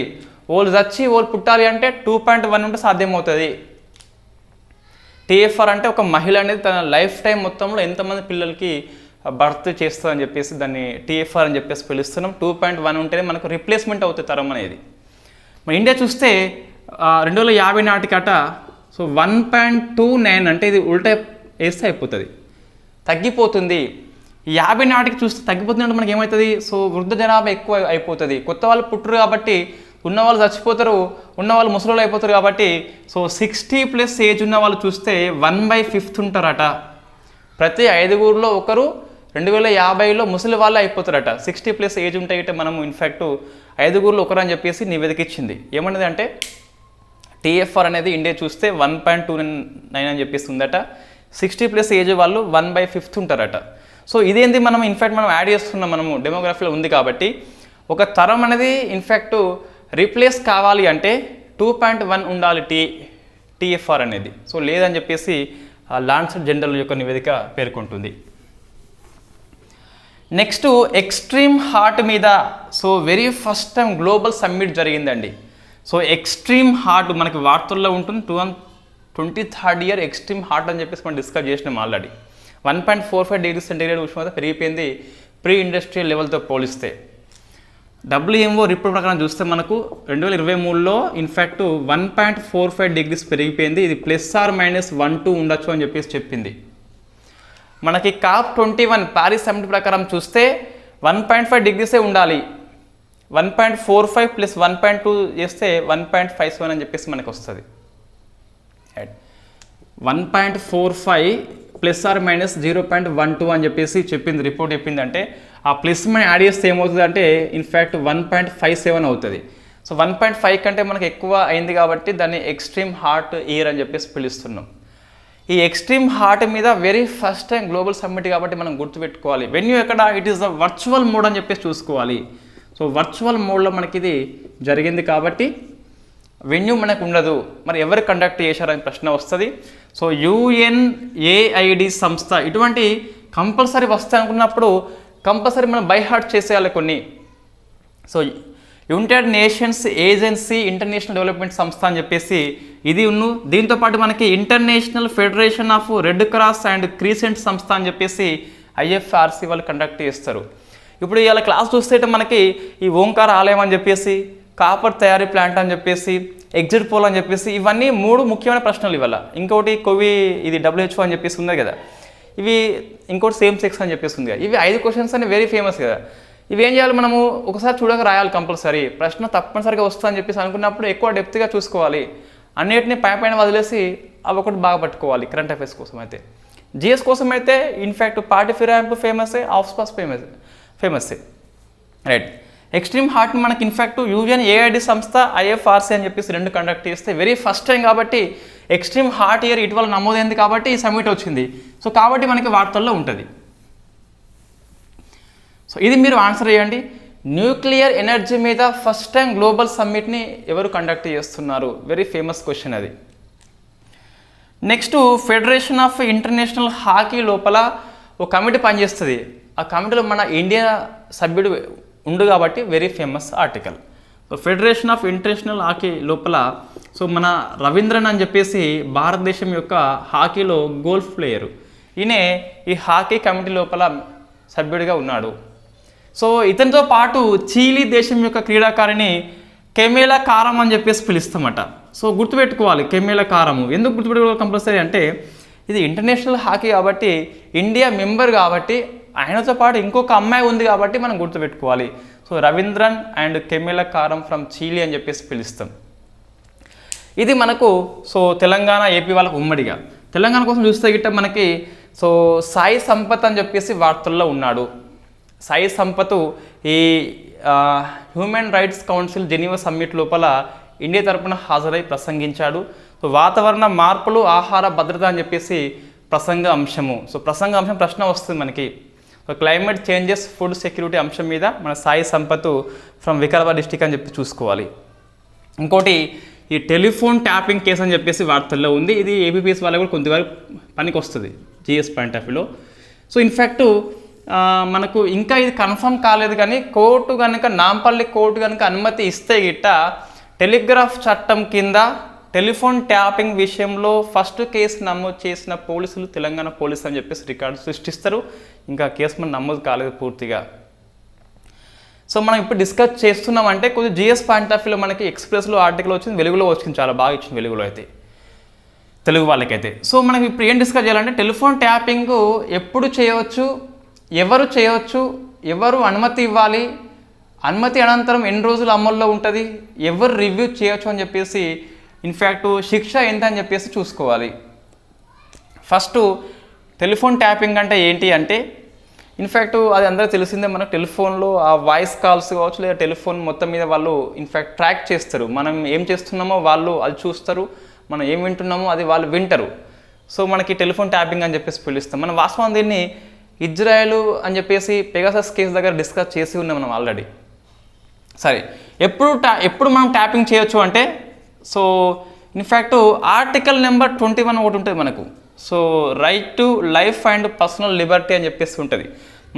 వాళ్ళు చచ్చి వాళ్ళు పుట్టాలి అంటే 2.1 ఉంటే సాధ్యమవుతుంది. TFR అంటే ఒక మహిళ అనేది తన లైఫ్ టైం మొత్తంలో ఎంతమంది పిల్లలకి భర్తీ చేస్తుందని చెప్పేసి దాన్ని టీఎఫ్ఆర్ అని చెప్పేసి పిలుస్తున్నాం. 2.1 ఉంటేనే మనకు రిప్లేస్మెంట్ అవుతుంది తరం అనేది. మన ఇండియా చూస్తే 2050 నాటికట సో 1.29 అంటే ఇది ఉల్టా వేస్తే అయిపోతుంది, తగ్గిపోతుంది. 50 నాటికి చూస్తే తగ్గిపోతుంది అంటే మనకి ఏమవుతుంది, సో వృద్ధ జనాభా ఎక్కువ అయిపోతుంది. కొత్త వాళ్ళు పుట్టరు కాబట్టి ఉన్నవాళ్ళు చచ్చిపోతారు, ఉన్నవాళ్ళు ముసలోళ్ళు అయిపోతారు కాబట్టి సో 60+ ఏజ్ ఉన్న వాళ్ళు చూస్తే 1/5 ఉంటారట. ప్రతి 5గురిలో ఒకరు 2050లో ముసలి వాళ్ళు అయిపోతారట. 60+ ఏజ్ ఉంటాయి. మనము ఇన్ఫ్యాక్ట్ 5గురిలో ఒకరు అని చెప్పేసి నివేదిక ఇచ్చింది. ఏమన్నది అంటే టీఎఫ్ఆర్ అనేది ఇండియా చూస్తే 1.29 అని చెప్పేసి ఉందట. 60+ ఏజ్ వాళ్ళు 1/5 ఉంటారట. సో ఇదేంటి మనం ఇన్ఫ్యాక్ట్ మనం యాడ్ చేస్తున్నాం, మనము డెమోగ్రఫీలో ఉంది కాబట్టి. ఒక తరం అనేది ఇన్ఫ్యాక్ట్ రీప్లేస్ కావాలి అంటే 2.1 ఉండాలి టీఎఫ్ఆర్ అనేది. సో లేదని చెప్పేసి లాన్సెట్ జనరల్ యొక్క నివేదిక పేర్కొంటుంది. నెక్స్ట్ ఎక్స్ట్రీమ్ హార్ట్ మీద so very first time global summit జరిగిందండి. సో ఎక్స్ట్రీమ్ హార్ట్ మనకి వార్తల్లో ఉంటుంది. 23rd ఇయర్ ఎక్స్ట్రీమ్ హార్ట్ అని చెప్పేసి మనం డిస్కస్ చేసినాం ఆల్రెడీ. 1.45 డిగ్రీ సెంటీగ్రేడ్ ఉష్ణోగ్రత పెరిగిపోయింది ప్రీ ఇండస్ట్రియల్ లెవెల్తో పోలిస్తే. WMO రిపోర్ట్ ప్రకారం చూస్తే మనకు 2023లో ఇన్ఫ్యాక్ట్ 1.45 డిగ్రీస్ పెరిగిపోయింది. ఇది +or-1-2 ఉండొచ్చు అని చెప్పేసి చెప్పింది. మనకి COP21 ప్యారిస్ సమ్మిట్ ప్రకారం చూస్తే 1.5 డిగ్రీసే ఉండాలి. 1.45 + 1.2 చేస్తే 1.57 అని చెప్పేసి మనకు వస్తుంది. 1.45 +or-0.12 అని చెప్పేసి చెప్పింది రిపోర్ట్. చెప్పిందంటే ఆ ప్లస్ మనం యాడ్ చేస్తే ఏమవుతుంది అంటే ఇన్ఫ్యాక్ట్ 1.57 అవుతుంది. సో 1.5 కంటే మనకు ఎక్కువ అయింది కాబట్టి దాన్ని ఎక్స్ట్రీమ్ హార్ట్ ఇయర్ అని చెప్పేసి పిలుస్తున్నాం. ఈ ఎక్స్ట్రీమ్ హార్ట్ మీద very first time global summit కాబట్టి మనం గుర్తుపెట్టుకోవాలి. వెన్యూ ఎక్కడ, it is the virtual mode అని చెప్పేసి చూసుకోవాలి. సో వర్చువల్ మోడ్లో మనకి ఇది జరిగింది కాబట్టి వెన్యూ మనకు ఉండదు. మరి ఎవరు కండక్ట్ చేశారని ప్రశ్న వస్తుంది. సో UNAID సంస్థ ఇటువంటి కంపల్సరీ వస్తాయి అనుకున్నప్పుడు కంపల్సరీ మనం బై హార్ట్ చేసేయాలి కొన్ని. So United nations agency international development సంస్థ అని చెప్పేసి ఇది దీంతోపాటు మనకి international federation of red cross and Crescent సంస్థ అని చెప్పేసి IFRC వాళ్ళు కండక్ట్ చేస్తారు. ఇప్పుడు ఇలా క్లాస్ చూస్తే మనకి ఈ ఓంకార ఆలయం అని చెప్పేసి, కాపర్ తయారీ ప్లాంట్ అని చెప్పేసి, ఎగ్జిట్ పోల్ అని చెప్పేసి ఇవన్నీ 3 ముఖ్యమైన ప్రశ్నలు ఇవాళ. ఇంకోటి ఇది WHO అని చెప్పేసి ఉంది కదా, ఇవి ఇంకోటి సేమ్ సెక్స్ అని చెప్పేసి ఉంది కదా. ఇవి 5 క్వశ్చన్స్ అని వెరీ ఫేమస్ కదా. ఇవి ఏం చేయాలి, మనము ఒకసారి చూడక రాయాలి కంపల్సరీ. ప్రశ్న తప్పనిసరిగా వస్తుందని చెప్పేసి అనుకున్నప్పుడు ఎక్కువ డెప్త్గా చూసుకోవాలి. అన్నిటిని పైన వదిలేసి అవి ఒకటి బాగా పట్టుకోవాలి. కరెంట్ అఫైర్స్ కోసం అయితే, GS కోసం అయితే ఇన్ఫ్యాక్ట్ పార్టీ ఫిరాయింపు ఫేమసే, ఆఫ్ పాస్ ఫేమసే రైట్. ఎక్స్ట్రీమ్ హార్ట్ని మనకి ఇన్ఫ్యాక్ట్ UNAID సంస్థ IFRC అని చెప్పేసి 2 కండక్ట్ చేస్తే వెరీ ఫస్ట్ టైం కాబట్టి ఎక్స్ట్రీమ్ హార్ట్ ఇయర్ ఇటీవల నమోదైంది కాబట్టి ఈ సమ్మిట్ వచ్చింది. సో కాబట్టి మనకి వార్తల్లో ఉంటుంది. సో ఇది మీరు ఆన్సర్ చేయండి. న్యూక్లియర్ ఎనర్జీ మీద ఫస్ట్ టైం గ్లోబల్ సమ్మిట్ని ఎవరు కండక్ట్ చేస్తున్నారు? వెరీ ఫేమస్ క్వశ్చన్ అది. Next federation of international hockey లోపల ఒక కమిటీ పనిచేస్తుంది. ఆ కమిటీలో మన ఇండియా సభ్యుడు ఉండు కాబట్టి very famous article. So federation of international hockey లోపల సో మన రవీంద్రన్ అని చెప్పేసి భారతదేశం యొక్క హాకీలో గోల్ఫ్ ప్లేయరు. ఈయనే ఈ హాకీ కమిటీ లోపల సభ్యుడిగా ఉన్నాడు. సో ఇతనితో పాటు చీలీ దేశం యొక్క క్రీడాకారిణి కెమేలా కారం అని చెప్పేసి పిలుస్తామట. సో గుర్తుపెట్టుకోవాలి కెమేలా కారము. ఎందుకు గుర్తుపెట్టుకోవాలి కంపల్సరీ అంటే ఇది ఇంటర్నేషనల్ హాకీ కాబట్టి, ఇండియా మెంబర్ కాబట్టి, ఆయనతో పాటు ఇంకొక అమ్మాయి ఉంది కాబట్టి మనం గుర్తుపెట్టుకోవాలి. సో రవీంద్రన్ అండ్ కెమేలా కారం ఫ్రమ్ చీలీ అని చెప్పేసి పిలుస్తాం. ఇది మనకు సో తెలంగాణ ఏపీ వాళ్ళకు ఉమ్మడిగా. తెలంగాణ కోసం చూస్తే గిట్ట మనకి సో సాయి సంపత్ అని చెప్పేసి వార్తల్లో ఉన్నాడు. సాయి సంపత్ ఈ human rights council Geneva summit లోపల ఇండియా తరపున హాజరై ప్రసంగించాడు. సో వాతావరణ మార్పులు, ఆహార భద్రత అని చెప్పేసి ప్రసంగ అంశము. సో ప్రసంగ అంశం ప్రశ్న వస్తుంది మనకి. So climate changes, food security అంశం మీద మన సాయి సంపత్ ఫ్రమ్ వికారాబాద్ డిస్టిక్ అని చెప్పి చూసుకోవాలి. ఇంకోటి ఈ టెలిఫోన్ ట్యాపింగ్ కేసు అని చెప్పేసి వార్తల్లో ఉంది. ఇది ఏబిపిఎస్ వాళ్ళకి కూడా కొంతవరకు పనికి వస్తుంది GS పాయింట్ ఆఫ్ వ్యూలో. సో ఇన్ఫ్యాక్ట్ మనకు ఇంకా ఇది కన్ఫర్మ్ కాలేదు కానీ నాంపల్లి కోర్టు కనుక అనుమతి ఇస్తే గిట్ట టెలిగ్రాఫ్ చట్టం కింద టెలిఫోన్ ట్యాపింగ్ విషయంలో ఫస్ట్ కేసు నమోదు చేసిన పోలీసులు తెలంగాణ పోలీసు అని చెప్పేసి రికార్డు సృష్టిస్తారు. ఇంకా కేసు మనం నమోదు కాలేదు పూర్తిగా. సో మనం ఇప్పుడు డిస్కస్ చేస్తున్నామంటే కొద్దిగా జిఎస్ పాయింట్ ఆఫ్ వ్యూలో మనకి ఎక్స్ప్రెస్లో ఆర్టికల్ వచ్చింది, వెలుగులో వచ్చింది, చాలా బాగా ఇచ్చింది వెలుగులో అయితే తెలుగు వాళ్ళకైతే. సో మనం ఇప్పుడు ఏం డిస్కస్ చేయాలంటే టెలిఫోన్ ట్యాపింగ్ ఎప్పుడు చేయవచ్చు, ఎవరు చేయవచ్చు, ఎవరు అనుమతి ఇవ్వాలి, అనుమతి అనంతరం ఎన్ని రోజులు అమల్లో ఉంటుంది, ఎవరు రివ్యూ చేయొచ్చు అని చెప్పేసి ఇన్ఫ్యాక్ట్ శిక్ష ఎంత అని చెప్పేసి చూసుకోవాలి. ఫస్ట్ టెలిఫోన్ ట్యాపింగ్ అంటే ఏంటి అంటే ఇన్ఫ్యాక్ట్ అది అందరికీ తెలిసిందే. మనకు టెలిఫోన్లో ఆ వాయిస్ కాల్స్ కావచ్చు లేదా టెలిఫోన్ మొత్తం మీద వాళ్ళు ఇన్ఫ్యాక్ట్ ట్రాక్ చేస్తారు. మనం ఏం చేస్తున్నామో వాళ్ళు అది చూస్తారు, మనం ఏం వింటున్నామో అది వాళ్ళు వింటారు. సో మనకి టెలిఫోన్ ట్యాపింగ్ అని చెప్పేసి పిలుస్తాం. మనం వాస్తవం దీన్ని ఇజ్రాయెల్ అని చెప్పేసి పెగాసస్ కేసు దగ్గర డిస్కస్ చేసి ఉన్నాం మనం ఆల్రెడీ. సరే, ఎప్పుడు మనం ట్యాపింగ్ చేయొచ్చు అంటే సో ఇన్ఫ్యాక్ట్ ఆర్టికల్ నెంబర్ 21 ఒకటి ఉంటుంది మనకు. So right to life and personal Liberty అని చెప్పేసి ఉంటుంది.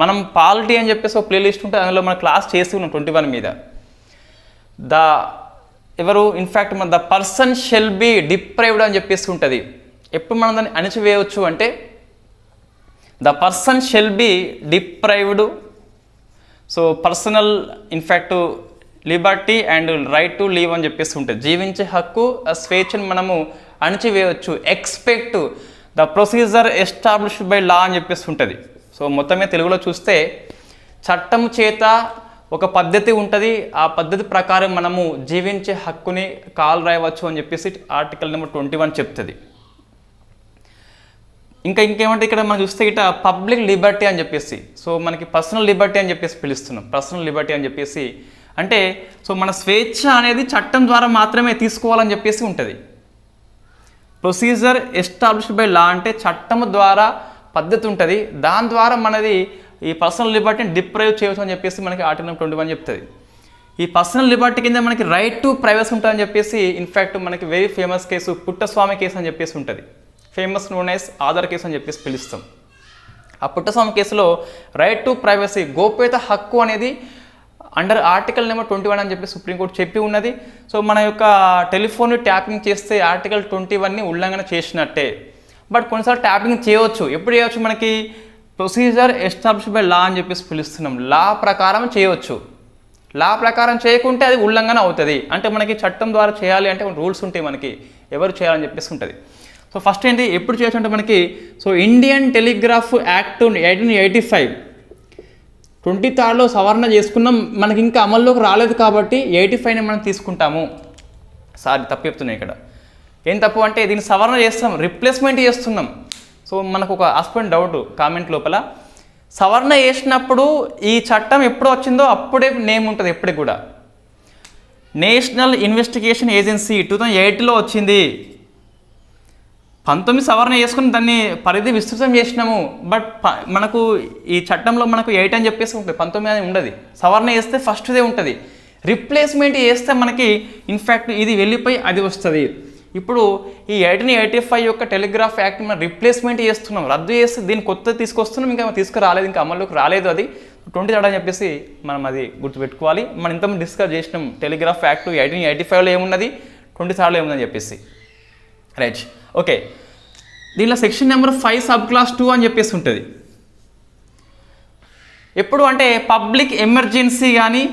మనం పాలిటీ అని చెప్పేసి ఒక ప్లేలిస్ట్ ఉంటుంది, అందులో మనం క్లాస్ చేసి ఉన్నాం 21 మీద. ఎవరు ఇన్ఫ్యాక్ట్ మన the person shall be deprived అని చెప్పేసి ఉంటుంది. ఎప్పుడు మనం దాన్ని అణిచివేయవచ్చు అంటే the person shall be deprived. So personal in fact liberty and right to live అని చెప్పేసి ఉంటుంది. జీవించే హక్కు, స్వేచ్ఛను మనము అణిచివేయవచ్చు. Expect the procedure established by law అని చెప్పేసి ఉంటుంది. సో మొత్తమే తెలుగులో చూస్తే చట్టం చేత ఒక పద్ధతి ఉంటుంది, ఆ పద్ధతి ప్రకారం మనము జీవించే హక్కుని కాల్ రాయవచ్చు అని చెప్పేసి ఆర్టికల్ నెంబర్ 21 చెప్తుంది. ఇంకేమంటే ఇక్కడ మనం చూస్తే ఇట పబ్లిక్ లిబర్టీ అని చెప్పేసి, సో మనకి పర్సనల్ లిబర్టీ అని చెప్పేసి పిలుస్తున్నాం. పర్సనల్ లిబర్టీ అని చెప్పేసి అంటే సో మన స్వేచ్ఛ అనేది చట్టం ద్వారా మాత్రమే తీసుకోవాలని చెప్పేసి ఉంటుంది. ప్రొసీజర్ ఎస్టాబ్లిష్డ్ బై లా అంటే చట్టం ద్వారా పద్ధతి ఉంటుంది, దాని ద్వారా మనది ఈ పర్సనల్ లిబర్టీని డిప్రైవ్ చేయవచ్చు అని చెప్పేసి మనకి ఆర్టికల్ నెంబర్ 21 చెప్తుంది. ఈ పర్సనల్ లిబర్టీ కింద మనకి రైట్ టు ప్రైవసీ ఉంటుందని చెప్పేసి ఇన్ఫ్యాక్ట్ మనకి very famous case Puttaswamy case అని చెప్పేసి ఉంటుంది. Famous known as Aadhaar case అని చెప్పేసి పిలుస్తాం. ఆ పుట్టస్వామి కేసులో రైట్ టు ప్రైవసీ, గోప్యత హక్కు అనేది అండర్ ఆర్టికల్ నెంబర్ 21 అని చెప్పి సుప్రీంకోర్టు చెప్పి ఉన్నది. సో మన యొక్క టెలిఫోన్ ట్యాపింగ్ చేస్తే ఆర్టికల్ 21ని ఉల్లంఘన చేసినట్టే. బట్ కొన్నిసార్లు ట్యాపింగ్ చేయవచ్చు. ఎప్పుడు చేయవచ్చు? మనకి ప్రొసీజర్ ఎస్టాబ్లిష్డ్ బై లా అని చెప్పేసి పిలుస్తున్నాం. లా ప్రకారం చేయవచ్చు. లా ప్రకారం చేయకుంటే అది ఉల్లంఘన అవుతుంది. అంటే మనకి చట్టం ద్వారా చేయాలి అంటే రూల్స్ ఉంటాయి మనకి, ఎవరు చేయాలని చెప్పేసి ఉంటుంది. సో ఫస్ట్ ఏంటి, ఎప్పుడు చేయొచ్చు అంటే మనకి సో ఇండియన్ టెలిగ్రాఫ్ యాక్ట్ 1885 23లో సవరణ చేసుకున్నాం. మనకి ఇంకా అమల్లోకి రాలేదు కాబట్టి 85ని మనం తీసుకుంటాము. సారీ, తప్పు చెప్తున్నాయి ఇక్కడ. ఏం తప్పు అంటే దీన్ని సవరణ చేస్తున్నాం, రిప్లేస్మెంట్ చేస్తున్నాం. సో మనకు ఒక హస్బెండ్ డౌట్ కామెంట్ లోపల, సవరణ చేసినప్పుడు ఈ చట్టం ఎప్పుడు వచ్చిందో అప్పుడే నేమ్ ఉంటుంది. ఎప్పటికి కూడా నేషనల్ ఇన్వెస్టిగేషన్ ఏజెన్సీ 2008లో వచ్చింది. 19 సవరణ చేసుకుని దాన్ని పరిధి విస్తృతం చేసినాము. బట్ మనకు ఈ చట్టంలో మనకు 8 అని చెప్పేసి ఉంటుంది, 19 అని ఉండదు. సవరణ చేస్తే ఫస్ట్దే ఉంటుంది. రిప్లేస్మెంట్ చేస్తే మనకి ఇన్ఫ్యాక్ట్ ఇది వెళ్ళిపోయి అది వస్తుంది. ఇప్పుడు ఈ 1885 యొక్క టెలిగ్రాఫ్ యాక్ట్ మనం రిప్లేస్మెంట్ చేస్తున్నాం, రద్దు చేస్తే దీన్ని కొత్త తీసుకొస్తున్నాం. ఇంకా తీసుకురాలేదు, ఇంకా అమల్లోకి రాలేదు. అది 20 అని చెప్పేసి మనం అది గుర్తుపెట్టుకోవాలి. మనం ఇంతకుముందు డిస్కస్ చేసినాం టెలిగ్రాఫ్ యాక్ట్ 1885లో ఏమున్నది, 23లో ఏముందని చెప్పేసి. Right, okay. దీనిలో సెక్షన్ నెంబర్ 5 సబ్ క్లాస్ 2 అని చెప్పేసి ఉంటుంది. ఎప్పుడు అంటే పబ్లిక్ ఎమర్జెన్సీ కానీ,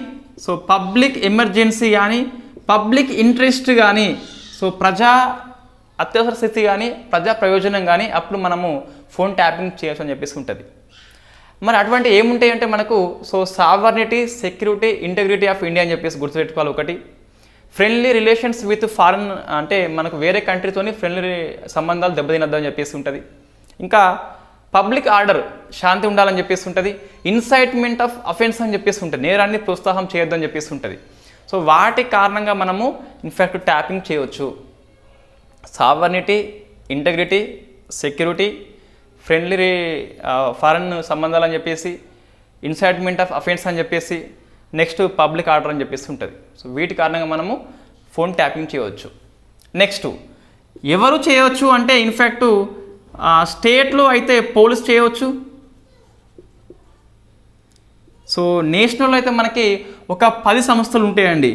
సో పబ్లిక్ ఎమర్జెన్సీ కానీ, పబ్లిక్ ఇంట్రెస్ట్ కానీ, సో ప్రజా అత్యవసర స్థితి కానీ, ప్రజా ప్రయోజనం కానీ, అప్పుడు మనము ఫోన్ ట్యాపింగ్ చేయొచ్చు అని చెప్పేసి ఉంటుంది. మరి అటువంటి ఏముంటాయి అంటే మనకు so sovereignty, security, integrity of India అని చెప్పేసి గుర్తుపెట్టుకోవాలి. ఒకటి ఫ్రెండ్లీ రిలేషన్స్ విత్ ఫారెన్, అంటే మనకు వేరే కంట్రీతోని ఫ్రెండ్లీ సంబంధాలు దెబ్బతినద్దని చెప్పేసి ఉంటుంది. ఇంకా పబ్లిక్ ఆర్డర్, శాంతి ఉండాలని చెప్పేసి ఉంటుంది. ఇన్సైట్మెంట్ ఆఫ్ అఫెన్స్ అని చెప్పేసి ఉంటుంది, నేరాన్ని ప్రోత్సాహం చేయొద్దని చెప్పేసి ఉంటుంది. సో వాటి కారణంగా మనము ఇన్ఫ్యాక్ట్ ట్యాపింగ్ చేయవచ్చు. Sovereignty, integrity, security, friendly foreign సంబంధాలు అని చెప్పేసి, ఇన్సైట్మెంట్ ఆఫ్ అఫెన్స్ అని చెప్పేసి, నెక్స్ట్ పబ్లిక్ ఆర్డర్ అని చెప్పేసి ఉంటుంది. సో వీటి కారణంగా మనము ఫోన్ ట్యాపింగ్ చేయవచ్చు. నెక్స్ట్ ఎవరు చేయవచ్చు అంటే ఇన్ఫ్యాక్ట్ స్టేట్లో అయితే పోలీస్ చేయవచ్చు. సో నేషనల్లో అయితే మనకి ఒక 10 సంస్థలు ఉంటాయండి.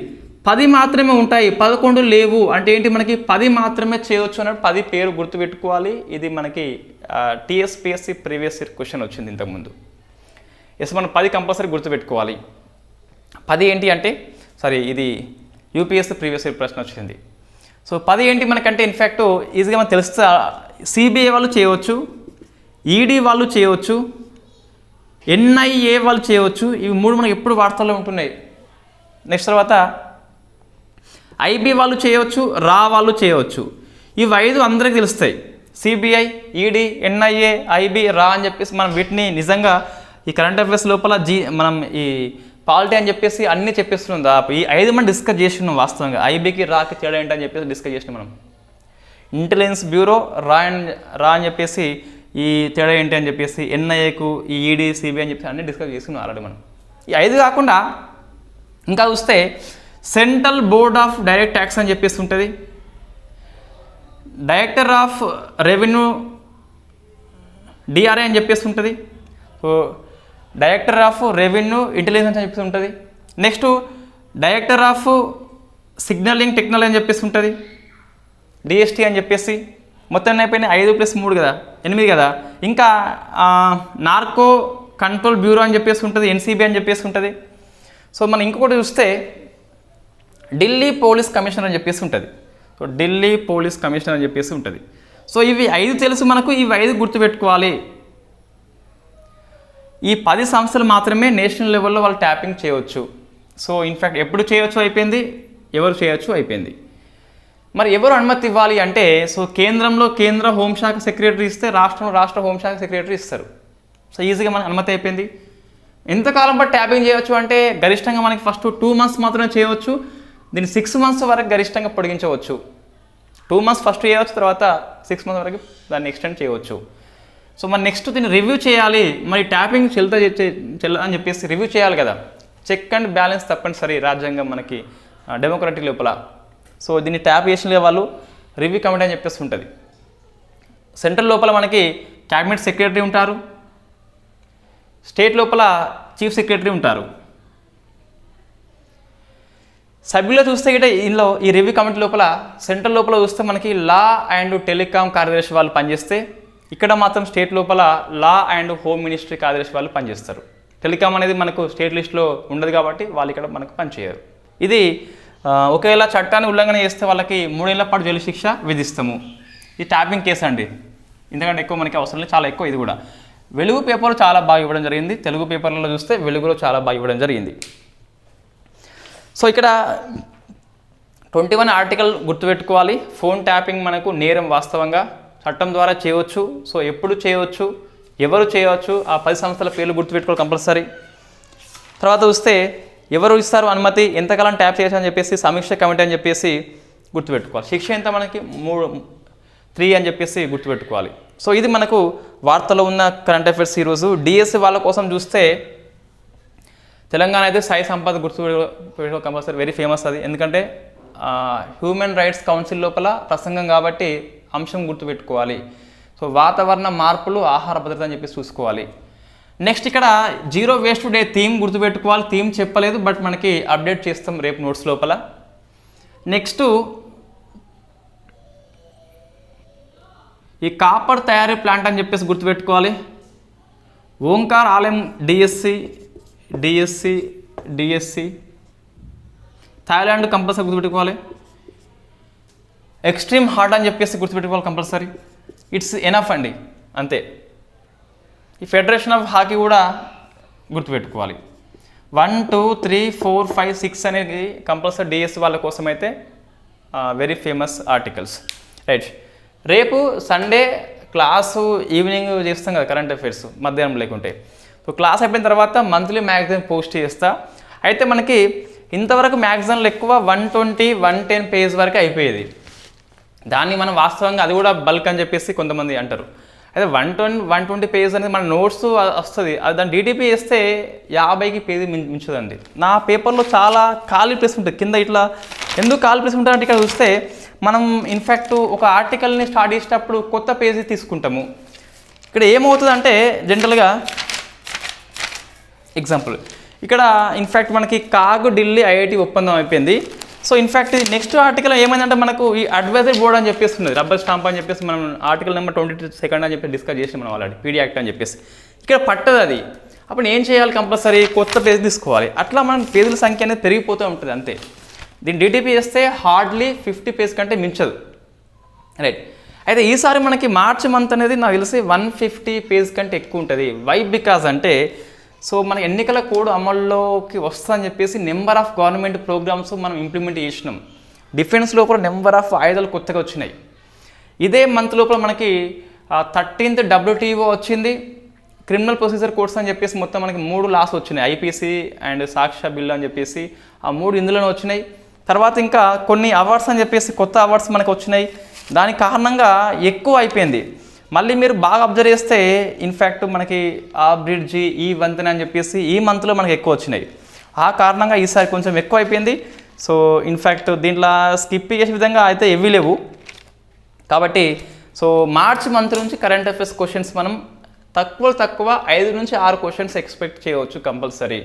10 మాత్రమే ఉంటాయి, 11 లేవు అంటే ఏంటి, మనకి 10 మాత్రమే చేయవచ్చు అన్నట్టు 10 పేరు గుర్తుపెట్టుకోవాలి. ఇది మనకి టీఎస్పీఎస్సీ ప్రీవియస్ ఇయర్ క్వశ్చన్ వచ్చింది ఇంతకుముందు. ఎస్, మనం 10 కంపల్సరీ గుర్తుపెట్టుకోవాలి. 10 ఏంటి అంటే ఇది యూపీఎస్సీ ప్రీవియస్ ఇయర్ ప్రశ్న వచ్చింది. సో 10 ఏంటి మనకంటే ఇన్ఫ్యాక్ట్ ఈజీగా మనకు తెలుస్తా, సిబిఐ వాళ్ళు చేయవచ్చు, ఈడీ వాళ్ళు చేయవచ్చు, ఎన్ఐఏ వాళ్ళు చేయవచ్చు. ఇవి 3 మనకి ఎప్పుడు వార్తల్లో ఉంటున్నాయి. నెక్స్ట్ తర్వాత ఐబీ వాళ్ళు చేయవచ్చు, రా వాళ్ళు చేయవచ్చు. ఇవి 5 అందరికీ తెలుస్తాయి. సిబిఐ, ఈడీ, ఎన్ఐఏ, ఐబీ, రా అని చెప్పేసి మనం వీటిని నిజంగా ఈ కరెంట్ అఫైర్స్ లోపల మనం ఈ పాలిటీ అని చెప్పేసి అన్నీ చెప్పేస్తున్నాం. ఈ 5 మనం డిస్కస్ చేస్తున్నాం వాస్తవంగా. ఐబీకి రాకి తేడా ఏంటని చెప్పేసి డిస్కస్ చేసినాం మనం. ఇంటెలిజెన్స్ బ్యూరో రా అని చెప్పేసి ఈ తేడా ఏంటి అని చెప్పేసి, ఎన్ఐఏకు ఈ ఈడీ, సిబిఐ అని చెప్పేసి అన్నీ డిస్కస్ చేసుకున్నాం ఆల్రెడీ మనం. ఈ 5 కాకుండా ఇంకా చూస్తే central board of direct tax అని చెప్పేసి ఉంటుంది, డైరెక్టర్ ఆఫ్ రెవెన్యూ డిఆర్ఏ అని చెప్పేసి ఉంటుంది. So director of revenue intelligence అని చెప్పేసి ఉంటుంది. Next director of signalling technology అని చెప్పేసి ఉంటుంది, డిఎస్టీ అని చెప్పేసి. మొత్తం అయిపోయినాయి 5+3 కదా, 8 కదా. ఇంకా నార్కో కంట్రోల్ బ్యూరో అని చెప్పేసి ఉంటుంది, ఎన్సీబీ అని చెప్పేసి ఉంటుంది. సో మనం ఇంకొకటి చూస్తే ఢిల్లీ పోలీస్ కమిషనర్ అని చెప్పేసి ఉంటుంది. సో ఢిల్లీ పోలీస్ కమిషనర్ అని చెప్పేసి ఉంటుంది. సో ఇవి 5 తెలుసు మనకు, ఇవి 5 గుర్తుపెట్టుకోవాలి. ఈ 10 సంస్థలు మాత్రమే నేషనల్ లెవెల్లో వాళ్ళు ట్యాపింగ్ చేయవచ్చు. సో ఇన్ఫ్యాక్ట్ ఎప్పుడు చేయవచ్చు అయిపోయింది, ఎవరు చేయవచ్చు అయిపోయింది. మరి ఎవరు అనుమతి ఇవ్వాలి అంటే, సో కేంద్రంలో కేంద్ర హోంశాఖ సెక్రటరీ ఇస్తే, రాష్ట్ర హోంశాఖ సెక్రటరీ ఇస్తారు. సో ఈజీగా మనకు అనుమతి అయిపోయింది. ఎంతకాలం బట్టి ట్యాపింగ్ చేయవచ్చు అంటే గరిష్టంగా మనకి ఫస్ట్ 2 months మాత్రమే చేయవచ్చు. దీన్ని 6 months వరకు గరిష్టంగా పొడిగించవచ్చు. 2 months ఫస్ట్ చేయవచ్చు, తర్వాత 6 months వరకు దాన్ని ఎక్స్టెండ్ చేయవచ్చు. సో మరి నెక్స్ట్ దీన్ని రివ్యూ చేయాలి. మరి ట్యాపింగ్ చెల్ల అని చెప్పేసి రివ్యూ చేయాలి కదా. చెక్ అండ్ బ్యాలెన్స్ తప్పనిసరి రాజ్యాంగం మనకి డెమోక్రటిక్ లోపల. సో దీన్ని ట్యాప్ చేసిన వాళ్ళు రివ్యూ కమిటీ అని చెప్పేసి ఉంటుంది. సెంట్రల్ లోపల మనకి క్యాబినెట్ సెక్రటరీ ఉంటారు, స్టేట్ లోపల చీఫ్ సెక్రటరీ ఉంటారు. సభ్యులు చూస్తే గిట్ట ఇందులో ఈ రివ్యూ కమిటీ లోపల సెంట్రల్ లోపల చూస్తే మనకి లా అండ్ టెలికాం కార్యదర్శి వాళ్ళు పనిచేస్తే, ఇక్కడ మాత్రం స్టేట్ లోపల లా అండ్ హోమ్ మినిస్ట్రీ కార్యదర్శి వాళ్ళు పనిచేస్తారు. టెలికాం అనేది మనకు స్టేట్ లిస్ట్లో ఉండదు కాబట్టి వాళ్ళు ఇక్కడ మనకు పనిచేయరు. ఇది ఒకవేళ చట్టాన్ని ఉల్లంఘన చేస్తే వాళ్ళకి 3 ఏళ్ల పాటు జైలు శిక్ష విధిస్తాము. ఇది ట్యాపింగ్ కేసు అండి, ఎందుకంటే ఎక్కువ మనకి అవసరం లేదు, చాలా ఎక్కువ. ఇది కూడా వెలుగు పేపర్లో చాలా బాగా ఇవ్వడం జరిగింది, తెలుగు పేపర్లలో చూస్తే వెలుగులో చాలా బాగా ఇవ్వడం జరిగింది. సో ఇక్కడ 21 ఆర్టికల్ గుర్తుపెట్టుకోవాలి. ఫోన్ ట్యాపింగ్ మనకు నేరం వాస్తవంగా చట్టం ద్వారా చేయవచ్చు. సో ఎప్పుడు చేయవచ్చు, ఎవరు చేయవచ్చు, ఆ 10 సంస్థల పేర్లు గుర్తుపెట్టుకోవాలి కంపల్సరీ. తర్వాత చూస్తే ఎవరు ఇస్తారు అనుమతి, ఎంతకాలం ట్యాప్ చేయొచ్చు అని చెప్పేసి సమీక్ష కమిటీ అని చెప్పేసి గుర్తుపెట్టుకోవాలి. శిక్ష ఎంత మనకి 3 అని చెప్పేసి గుర్తుపెట్టుకోవాలి. సో ఇది మనకు వార్తలో ఉన్న కరెంట్ అఫైర్స్. ఈరోజు డిఎస్సి వాళ్ళ కోసం చూస్తే తెలంగాణ అయితే సాయి సంపద గుర్తుపెట్టుకో కంపల్సరీ, వెరీ ఫేమస్ అది. ఎందుకంటే హ్యూమన్ రైట్స్ కౌన్సిల్ లోపల ప్రసంగం కాబట్టి అంశం గుర్తుపెట్టుకోవాలి. సో వాతావరణ మార్పులు, ఆహార భద్రత అని చెప్పేసి చూసుకోవాలి. నెక్స్ట్ ఇక్కడ జీరో వేస్ట్ డే థీమ్ గుర్తుపెట్టుకోవాలి. థీమ్ చెప్పలేదు, బట్ మనకి అప్డేట్ చేస్తాం రేపు నోట్స్ లోపల. నెక్స్ట్ ఈ కాపర్ తయారీ ప్లాంట్ అని చెప్పేసి గుర్తుపెట్టుకోవాలి. ఓంకార్ ఆలయం డిఎస్సి థాయిలాండ్ కంపల్సరీ గుర్తుపెట్టుకోవాలి. ఎక్స్ట్రీమ్ హార్ట్ అని చెప్పేసి గుర్తుపెట్టుకోవాలి కంపల్సరీ. ఇట్స్ ఎనఫ్ అండి, అంతే. ఈ ఫెడరేషన్ ఆఫ్ హాకీ కూడా గుర్తుపెట్టుకోవాలి. 1, 2, 3, 4, 5, 6 అనేది కంపల్సరీ డిఎస్సి వాళ్ళ కోసం అయితే వెరీ ఫేమస్ ఆర్టికల్స్. రైట్, రేపు సండే క్లాసు ఈవినింగ్ చేస్తాం కదా కరెంట్ అఫైర్స్, మధ్యాహ్నం లేకుంటే. సో క్లాస్ అయిపోయిన తర్వాత మంత్లీ మ్యాగజైన్ పోస్ట్ చేస్తా. అయితే మనకి ఇంతవరకు మ్యాగజైన్లు ఎక్కువ 120, 110 పేజ్ వరకు అయిపోయేది. దాన్ని మనం వాస్తవంగా అది కూడా బల్క్ అని చెప్పేసి కొంతమంది అంటారు. అయితే 120 పేజ్ అనేది మన నోట్స్ వస్తుంది, అది దాన్ని డిటిపి చేస్తే 50కి పేజీ మించదండి. నా పేపర్లో చాలా ఖాళీ ప్లేస్ ఉంటుంది కింద. ఇట్లా ఎందుకు ఖాళీ ప్లేస్ ఉంటుందంటే ఇక్కడ చూస్తే మనం ఇన్ఫ్యాక్ట్ ఒక ఆర్టికల్ని స్టార్ట్ చేసేటప్పుడు కొత్త పేజీ తీసుకుంటాము. ఇక్కడ ఏమవుతుందంటే జనరల్గా ఎగ్జాంపుల్ ఇక్కడ ఇన్ఫ్యాక్ట్ మనకి కాగ్ ఢిల్లీ ఐఐటి ఒప్పందం అయిపోయింది. సో ఇన్ఫ్యాక్ట్ నెక్స్ట్ ఆర్టికల్ ఏమైందంటే మనకు ఈ అడ్వైజరీ బోర్డ్ అని చెప్పేస్తుంది, రబ్బర్ స్టాంప్ అని చెప్పేసి మనం ఆర్టికల్ నెంబర్ 22 అని చెప్పి డిస్కస్ చేసి మనం ఆల్రెడీ పీడీ యాక్ట్ అని చెప్పేసి ఇక్కడ పట్టదు అది. అప్పుడు ఏం చేయాలి, కంపల్సరీ కొత్త పేజ్ తీసుకోవాలి. అట్లా మనం పేజీల సంఖ్య అనేది పెరిగిపోతూ ఉంటుంది అంతే. దీన్ని డిటిపి చేస్తే హార్డ్లీ 50 పేజ్ కంటే మించదు, రైట్. అయితే ఈసారి మనకి మార్చ్ మంత్ అనేది నాకు తెలిసి 150 పేజ్ కంటే ఎక్కువ ఉంటుంది. వై బికాజ్ అంటే సో మన ఎన్నికల కోడ్ అమల్లోకి వస్తుందని చెప్పేసి నెంబర్ ఆఫ్ గవర్నమెంట్ ప్రోగ్రామ్స్ మనం ఇంప్లిమెంట్ చేసినాం. డిఫెన్స్లో కూడా నెంబర్ ఆఫ్ ఆయుధాలు కొత్తగా వచ్చినాయి. ఇదే మంత్ లోపల మనకి 13th WTO వచ్చింది, క్రిమినల్ ప్రొసీజర్ కోడ్స్ అని చెప్పేసి మొత్తం మనకి 3 లాస్ వచ్చినాయి, ఐపీసీ అండ్ సాక్ష్య బిల్ అని చెప్పేసి ఆ 3 ఇందులోనే వచ్చినాయి. తర్వాత ఇంకా కొన్ని అవార్డ్స్ అని చెప్పేసి కొత్త అవార్డ్స్ మనకు వచ్చినాయి. దాని కారణంగా ఎక్కువ అయిపోయింది. మళ్ళీ మీరు బాగా అబ్జర్వ్ చేస్తే ఇన్ఫ్యాక్ట్ మనకి ఆ బ్రిడ్జి, ఈ వంతెన అని చెప్పేసి ఈ మంత్లో మనకి ఎక్కువ వచ్చినాయి. ఆ కారణంగా ఈసారి కొంచెం ఎక్కువ అయిపోయింది. సో ఇన్ఫ్యాక్ట్ దీంట్లో స్కిప్ చేసే విధంగా అయితే ఏవీ లేవు. కాబట్టి సో మార్చ్ మంత్ నుంచి కరెంట్ అఫైర్స్ క్వశ్చన్స్ మనం తక్కువ 5 నుంచి 6 క్వశ్చన్స్ ఎక్స్పెక్ట్ చేయవచ్చు కంపల్సరీ.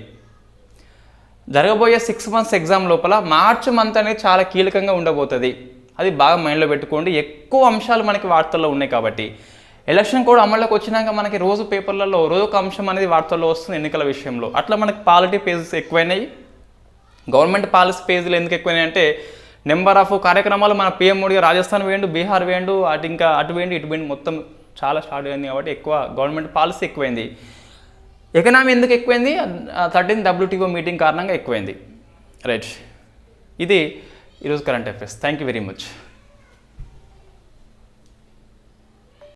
జరగబోయే 6 months ఎగ్జామ్ లోపల మార్చ్ మంత్ అనేది చాలా కీలకంగా ఉండబోతుంది. అది బాగా మైండ్లో పెట్టుకోండి. ఎక్కువ అంశాలు మనకి వార్తల్లో ఉన్నాయి కాబట్టి ఎలక్షన్ కూడా అమల్లోకి వచ్చినాక మనకి రోజు పేపర్లలో రోజొక అంశం అనేది వార్తల్లో వస్తుంది ఎన్నికల విషయంలో. అట్లా మనకి పాలిటీ పేజెస్ ఎక్కువైనాయి. గవర్నమెంట్ పాలసీ పేజీలు ఎందుకు ఎక్కువైనాయి అంటే నెంబర్ ఆఫ్ కార్యక్రమాలు మన PM మోడీ రాజస్థాన్ వేయండు, బీహార్ వేయండు, అటు వేయండి ఇటు వేయండి, మొత్తం చాలా స్టార్ట్ అయింది కాబట్టి ఎక్కువ గవర్నమెంట్ పాలసీ ఎక్కువైంది. ఎకనామీ ఎందుకు ఎక్కువైంది, 13th WTO మీటింగ్ కారణంగా ఎక్కువైంది, రైట్. ఇది ఈరోజు current affairs. Thank you very much.